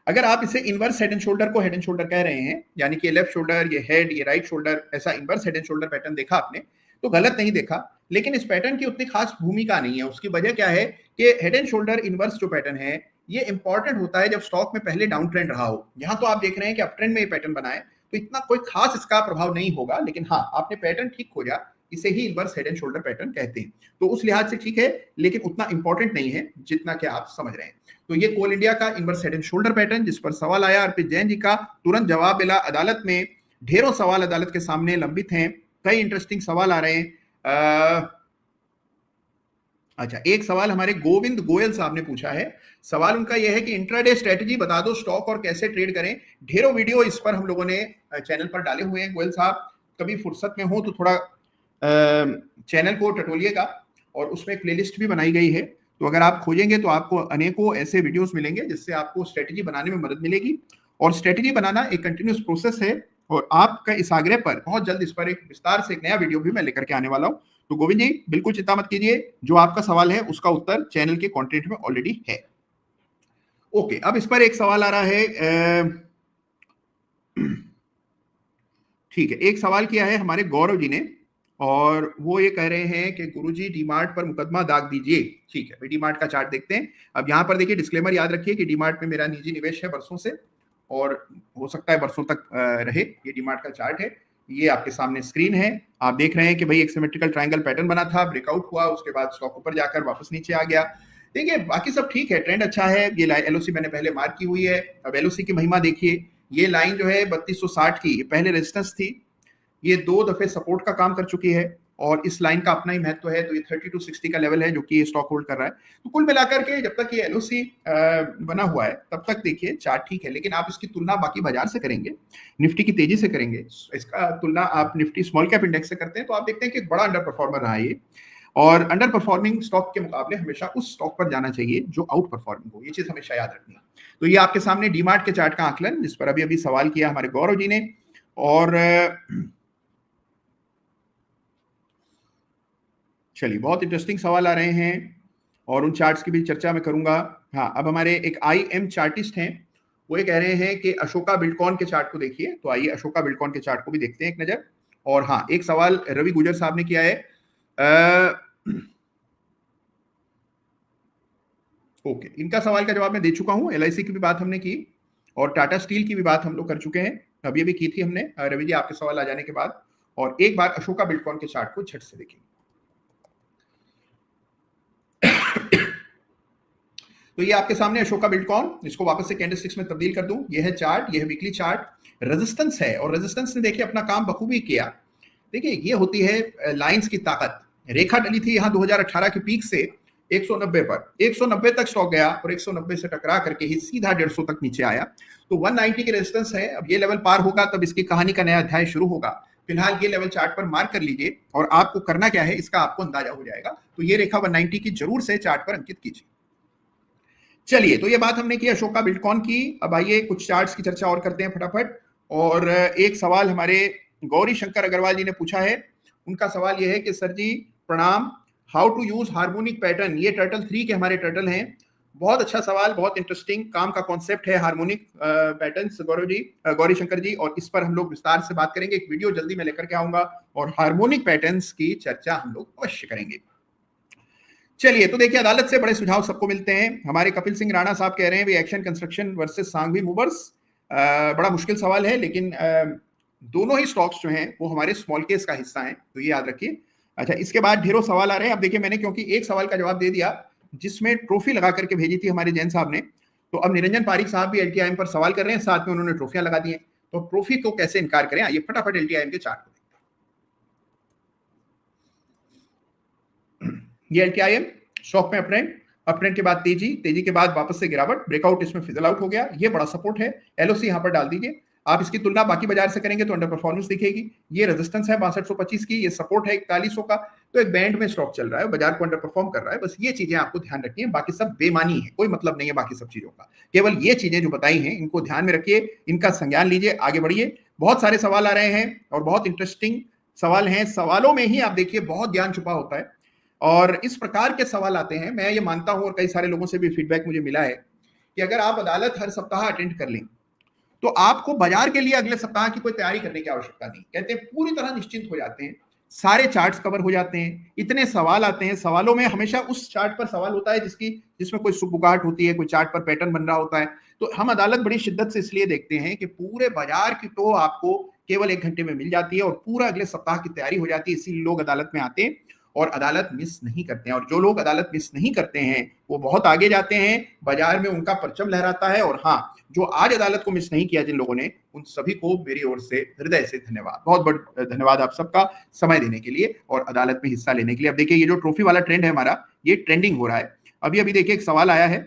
अगर आप इसे इनवर्स हेड एंड शोल्डर को हेड एंड शोल्डर कह रहे हैं, यानी कि लेफ्ट शोल्डर, ये हेड, ये राइट शोल्डर, ऐसा inverse head and shoulder pattern देखा आपने, तो गलत नहीं देखा। लेकिन इस पैटर्न की उतनी खास भूमिका नहीं है। उसकी वजह क्या है कि हेड एंड शोल्डर इनवर्स जो पैटर्न है, ये इंपॉर्टेंट होता है जब स्टॉक में पहले डाउन ट्रेंड रहा हो। यहां तो आप देख रहे हैं कि अप ट्रेंड में ये पैटर्न बना है, तो इतना कोई खास इसका प्रभाव नहीं होगा। लेकिन हाँ, आपने पैटर्न ठीक खोजा, इसे ही inverse head and shoulder pattern कहते हैं। तो उस लिहाज से ठीक है, लेकिन उतना इंपॉर्टेंट नहीं है जितना कि आप समझ रहे हैं। तो ये कोल इंडिया का inverse head and shoulder pattern, जिस पर सवाल आया अर्पित जैन जी का, तुरंत जवाब मिला अदालत में। ढेरों सवाल अदालत के सामने लंबित हैं, कई इंटरेस्टिंग सवाल आ रहे हैं। अच्छा, एक सवाल हमारे गोविंद गोयल साहब ने पूछा है। सवाल उनका यह है कि इंट्राडे स्ट्रेटजी बता दो, स्टॉक और कैसे ट्रेड करें। ढेरों वीडियो इस पर हम लोगों ने चैनल पर डाले हुए हैं। गोयल साहब, कभी फुर्सत में हो तो थोड़ा चैनल को टटोलिएगा और उसमें एक प्लेलिस्ट भी बनाई गई है। तो अगर आप खोजेंगे तो आपको अनेकों ऐसे वीडियोस मिलेंगे जिससे आपको स्ट्रेटेजी बनाने में मदद मिलेगी। और स्ट्रेटेजी बनाना एक कंटिन्यूस प्रोसेस है, और आपका इस आग्रह पर बहुत जल्द इस पर एक विस्तार से एक नया वीडियो भी मैं लेकर के आने वाला हूं। तो गोविंद जी बिल्कुल चिंता मत कीजिए, जो आपका सवाल है उसका उत्तर चैनल के कंटेंट में ऑलरेडी है। ओके, अब इस पर एक सवाल आ रहा है, ठीक है, एक सवाल किया है हमारे गौरव जी ने, और वो ये कह रहे हैं कि गुरुजी डीमार्ट पर मुकदमा दाग दीजिए। ठीक है, डीमार्ट का चार्ट देखते हैं। अब यहाँ पर देखिए डिस्क्लेमर याद रखिए कि डीमार्ट में मेरा निजी निवेश है बरसों से, और हो सकता है बरसों तक रहे। ये डीमार्ट का चार्ट है, ये आपके सामने स्क्रीन है। आप देख रहे हैं कि भाई एक सिमेट्रिकल ट्रायंगल पैटर्न बना था, ब्रेकआउट हुआ, उसके बाद स्टॉक ऊपर जाकर वापस नीचे आ गया। देखिए बाकी सब ठीक है, ट्रेंड अच्छा है। ये एलओसी मैंने पहले मार्क की हुई है। अब एलओसी की महिमा देखिए, ये लाइन जो है 3260 की पहले रेजिस्टेंस थी, ये 2 दफे सपोर्ट का काम कर चुकी है, और इस लाइन का अपना ही महत्व है। तो ये 3260 का लेवल है जो कि ये स्टॉक होल्ड कर रहा है। तो कुल मिलाकर के जब तक ये एलओसी बना हुआ है तब तक देखिए चार्ट ठीक है, लेकिन आप इसकी तुलना बाकी बाजार से करेंगे, निफ्टी की तेजी से करेंगे, इसका तुलना आप निफ्टी स्मॉल कैप इंडेक्स से करते हैं, तो आप देखते हैं कि एक बड़ा अंडर परफॉर्मर रहा है ये। और अंडर परफॉर्मिंग स्टॉक के मुकाबले हमेशा उस स्टॉक पर जाना चाहिए जो आउट परफॉर्मिंग हो, ये चीज हमेशा याद रखनी है। तो ये आपके सामने डीमार्ट के चार्ट का आकलन, जिस पर अभी अभी सवाल किया हमारे गौरव जी ने। और चलिए, बहुत इंटरेस्टिंग सवाल आ रहे हैं और उन चार्ट्स की भी चर्चा मैं करूंगा। हाँ, अब हमारे एक IM चार्टिस्ट हैं, वो ये कह रहे हैं कि अशोका बिल्डकॉन के चार्ट को देखिए। तो आइए अशोका बिल्डकॉन के चार्ट को भी देखते हैं एक नजर। और हाँ, एक सवाल रवि गुजर साहब ने किया है। ओके, इनका सवाल का जवाब मैं दे चुका हूं। LIC की भी बात हमने की और टाटा स्टील की भी बात हम लोग कर चुके हैं, अभी अभी की थी हमने रवि जी आपके सवाल आ जाने के बाद। और एक बार अशोका बिल्डकॉन के चार्ट को झट से देखिए। तो ये आपके सामने अशोका बिल्डकॉन, इसको वापस से कैंडलस्टिक्स में तब्दील कर दूं। ये है चार्ट, ये है वीकली चार्ट, रेजिस्टेंस है, और रेजिस्टेंस ने देखिए अपना काम बखूबी किया। देखिए ये होती है लाइंस की ताकत। रेखा डली थी यहाँ 2018 के पीक से 190 पर, 190 तक स्टॉक गया और 190 से टकरा करके ही सीधा 150 तक नीचे आया। तो 190 की रेजिस्टेंस है। अब ये लेवल पार होगा तब इसकी कहानी का नया अध्याय शुरू होगा। फिलहाल ये लेवल चार्ट पर मार्क कर लीजिए, और आपको करना क्या है इसका आपको अंदाजा हो जाएगा। तो ये रेखा 190 की जरूर से चार्ट पर अंकित कीजिए। चलिए, तो ये बात हमने की अशोका बिल्डकॉन की। अब आइए कुछ चार्ट्स की चर्चा और करते हैं फटाफट। और एक सवाल हमारे गौरी शंकर अग्रवाल जी ने पूछा है। उनका सवाल यह है कि सर जी प्रणाम, how to use harmonic pattern. ये टर्टल 3 के हमारे टर्टल हैं। बहुत अच्छा सवाल, बहुत इंटरेस्टिंग काम का कॉन्सेप्ट है हार्मोनिक पैटर्न्स गौरव जी, गौरी शंकर जी, और इस पर हम लोग विस्तार से बात करेंगे। एक वीडियो जल्दी मैं लेकर के आऊंगा और हार्मोनिक पैटर्न्स की चर्चा हम लोग अवश्य करेंगे। चलिए, तो देखिए अदालत से बड़े सुझाव सबको मिलते हैं। हमारे कपिल सिंह राणा साहब कह रहे हैं Action Construction versus Sanghvi Movers. बड़ा मुश्किल सवाल है, लेकिन दोनों ही स्टॉक्स जो हैं वो हमारे स्मॉल केस का हिस्सा हैं, तो ये याद रखिए। अच्छा, इसके बाद ढेरों सवाल आ रहे हैं। अब देखिए मैंने क्योंकि एक सवाल का जवाब दे दिया जिसमें ट्रॉफी लगा करके भेजी थी हमारे जैन साहब ने, तो अब निरंजन पारिक साहब भी LTIM पर सवाल कर रहे हैं, साथ में उन्होंने ट्रॉफियां लगा दी हैं। तो ट्रॉफी को कैसे इनकार करें, आइए फटाफट LTIM के चार्ट को देखते हैं। ये LTIM स्टॉक में अपट्रेंड के बाद तेजी के बाद वापस से गिरावट, ब्रेकआउट इसमें फिजल आउट हो गया। ये बड़ा सपोर्ट है, LOC यहां पर डाल दीजिए। आप इसकी तुलना बाकी बाजार से करेंगे तो अंडर परफॉर्मेंस दिखेगी। ये रेजिस्टेंस है 6225 की, ये सपोर्ट है 4100 का। तो एक बैंड में स्टॉक चल रहा है, बाजार को अंडर परफॉर्म कर रहा है। बस ये चीजें आपको ध्यान रखनी है, बाकी सब बेमानी है, कोई मतलब नहीं है बाकी सब चीजों का। केवल ये चीजें जो बताई हैं इनको ध्यान में रखिए, इनका संज्ञान लीजिए, आगे बढ़िए। बहुत सारे सवाल आ रहे हैं और बहुत इंटरेस्टिंग सवाल हैं। सवालों में ही आप देखिए बहुत ज्ञान छुपा होता है, और इस प्रकार के सवाल आते हैं। मैं ये मानता हूं और कई सारे लोगों से भी फीडबैक मुझे मिला है कि अगर आप अदालत हर सप्ताह अटेंड कर लें तो आपको बाजार के लिए अगले सप्ताह की कोई तैयारी करने की आवश्यकता नहीं। कहते हैं पूरी तरह निश्चिंत हो जाते हैं, सारे चार्ट्स कवर हो जाते हैं। इतने सवाल आते हैं, सवालों में हमेशा उस चार्ट पर सवाल होता है जिसमें कोई सुगबुगाहट होती है, कोई चार्ट पर पैटर्न बन रहा होता है। तो हम अदालत बड़ी शिद्दत से इसलिए देखते हैं कि पूरे बाजार की तो आपको केवल 1 घंटे में मिल जाती है और पूरा अगले सप्ताह की तैयारी हो जाती है। इसीलिए लोग अदालत में आते हैं और अदालत मिस नहीं करते हैं। और जो लोग अदालत मिस नहीं करते हैं वो बहुत आगे जाते हैं, बाजार में उनका परचम लहराता है। और हाँ, जो आज अदालत को मिस नहीं किया जिन लोगों ने, उन सभी को मेरी ओर से हृदय से धन्यवाद, बहुत बहुत धन्यवाद आप सबका समय देने के लिए और अदालत में हिस्सा लेने के लिए। अब देखिए ये जो ट्रॉफी वाला ट्रेंड है हमारा, ये ट्रेंडिंग हो रहा है। अभी देखिए एक सवाल आया है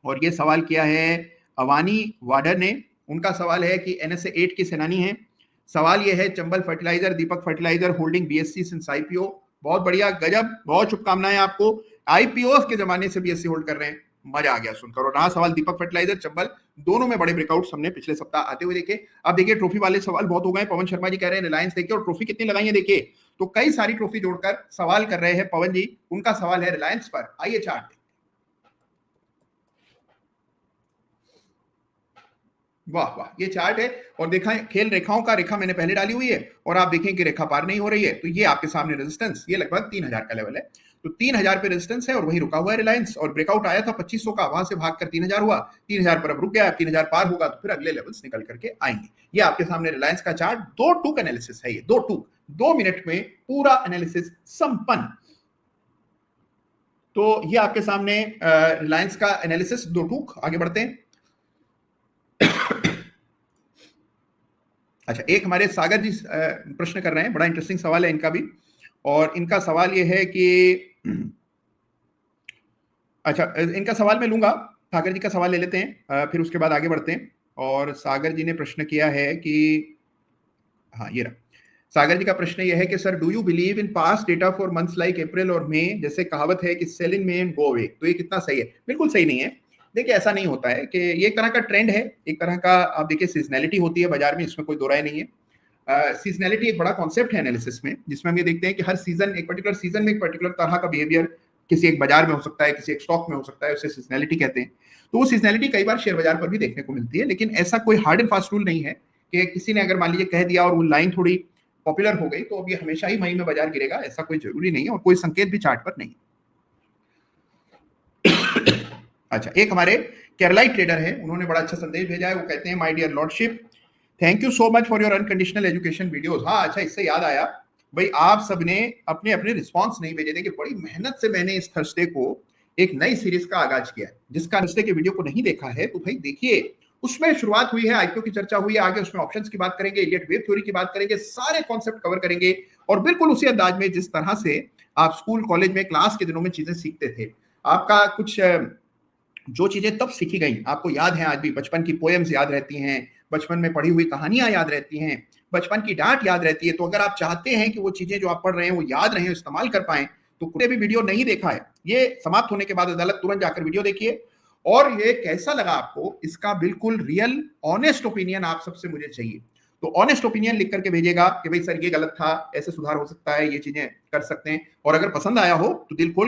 और ये सवाल किया है अवानी वाडर ने। उनका सवाल है कि NSE 8 की सेनानी है। सवाल ये है, Chambal fertiliser, Deepak fertiliser holding BSC since IPO, बहुत बढ़िया, गजब, बहुत शुभकामनाएं आपको। आईपीओ के जमाने से बीएससी होल्ड कर रहे हैं, मजा आ गया सुनकर। और रहा सवाल दीपक फर्टिलाइजर, चंबल, दोनों में बड़े ब्रेकआउट्स हमने पिछले सप्ताह आते हुए देखे। अब देखिए ट्रॉफी वाले सवाल बहुत हो गए। पवन शर्मा जी कह रहे हैं रिलायंस देखिए, और ट्रॉफी कितनी लगाई है देखिए। तो कई सारी ट्रॉफी जोड़कर सवाल कर रहे हैं पवन जी, उनका सवाल है रिलायंस पर। आइए चार्ट, वाह वाह, ये चार्ट है। और देखा खेल रेखाओं का, रेखा मैंने पहले डाली हुई है और आप देखें कि रेखा पार नहीं हो रही है। तो ये आपके सामने रेजिस्टेंस, ये लगभग 3000 का लेवल है। तो 3000 पे रेजिस्टेंस है और वही रुका हुआ है रिलायंस। और ब्रेकआउट आया था 2500 का, वहां से भागकर 3000 हुआ, 3000 पर अब रुक गया। 3000 पार होगा तो फिर अगले लेवल्स निकल करके आएंगे। ये आपके सामने रिलायंस का चार्ट, 2 टूक एनालिसिस है ये, 2 टूक, 2 मिनट में पूरा एनालिसिस संपन्न। तो ये आपके सामने रिलायंस का एनालिसिस, 2 टूक। आगे बढ़ते हैं। अच्छा, एक हमारे सागर जी प्रश्न कर रहे हैं, बड़ा इंटरेस्टिंग सवाल है इनका भी। और इनका सवाल ये है कि अच्छा, इनका सवाल मैं लूंगा, सागर जी का सवाल ले लेते हैं, फिर उसके बाद आगे बढ़ते हैं। और सागर जी ने प्रश्न किया है कि, हाँ ये रहा, सागर जी का प्रश्न ये है कि sir do you believe in past data for months like April और मई, जैसे कहावत है कि sell in May and go away, तो ये कितना सही है? बिल्कुल सही नहीं है। देखिए ऐसा नहीं होता है कि ये एक तरह का ट्रेंड है, एक तरह का, आप देखिए सीजनैलिटी होती है बाजार में, इसमें कोई दो राय नहीं है। सीजनैलिटी एक बड़ा कॉन्सेप्ट है एनालिसिस में, जिसमें हम ये देखते हैं कि हर सीजन, एक पर्टिकुलर सीजन में एक पर्टिकुलर तरह का बिहेवियर किसी एक बाजार में हो सकता है, किसी एक स्टॉक में हो सकता है, उसे सीजनैलिटी कहते हैं। तो वो सीजनैलिटी कई बार शेयर बाजार पर भी देखने को मिलती है, लेकिन ऐसा कोई हार्ड एंड फास्ट रूल नहीं है कि किसी ने अगर मान लीजिए कह दिया और वो लाइन थोड़ी पॉपुलर हो गई तो अब ये हमेशा ही मई में बाजार गिरेगा, ऐसा कोई जरूरी नहीं है और कोई संकेत भी चार्ट पर नहीं। अच्छा, एक हमारे केरलाई ट्रेडर है, उन्होंने बड़ा अच्छा संदेश भेजा है। वो कहते हैं my dear lordship, thank you so much for your unconditional education videos. हाँ अच्छा, इससे याद आया भाई, आप सबने अपने अपने रिस्पॉन्स नहीं भेजे थे कि बड़ी मेहनत से मैंने इस थर्सडे को एक नई सीरीज का आगाज किया है। जिसका थर्सडे के वीडियो को नहीं देखा है तो भाई देखिए, उसमें शुरुआत हुई है, आईपीओ की चर्चा हुई है, आगे उसमें ऑप्शंस की बात करेंगे, इलियट वेव थ्योरी की बात करेंगे, सारे कॉन्सेप्ट कवर करेंगे और बिल्कुल उसी अंदाज में जिस तरह से आप स्कूल कॉलेज में क्लास के दिनों में चीजें सीखते थे। आपका कुछ जो चीजें तब सीखी गई आपको याद है आज भी, बचपन की पोएम्स याद रहती हैं, बचपन में पढ़ी हुई कहानियां याद रहती हैं, बचपन की डांट याद रहती है। तो अगर आप चाहते हैं कि वो चीजें जो आप पढ़ रहे हैं वो याद रहें, इस्तेमाल कर पाएं, तो कोई भी वीडियो नहीं देखा है, ये समाप्त होने के बाद अदालत तुरंत जाकर वीडियो देखिए। और ये कैसा लगा आपको, इसका बिल्कुल रियल ऑनेस्ट ओपिनियन आप सबसे मुझे चाहिए। तो ऑनेस्ट ओपिनियन लिख करके भेजिएगा कि भाई सर ये गलत था, ऐसे सुधार हो सकता है, ये चीजें कर सकते हैं। और अगर पसंद आया हो तो दिल खोल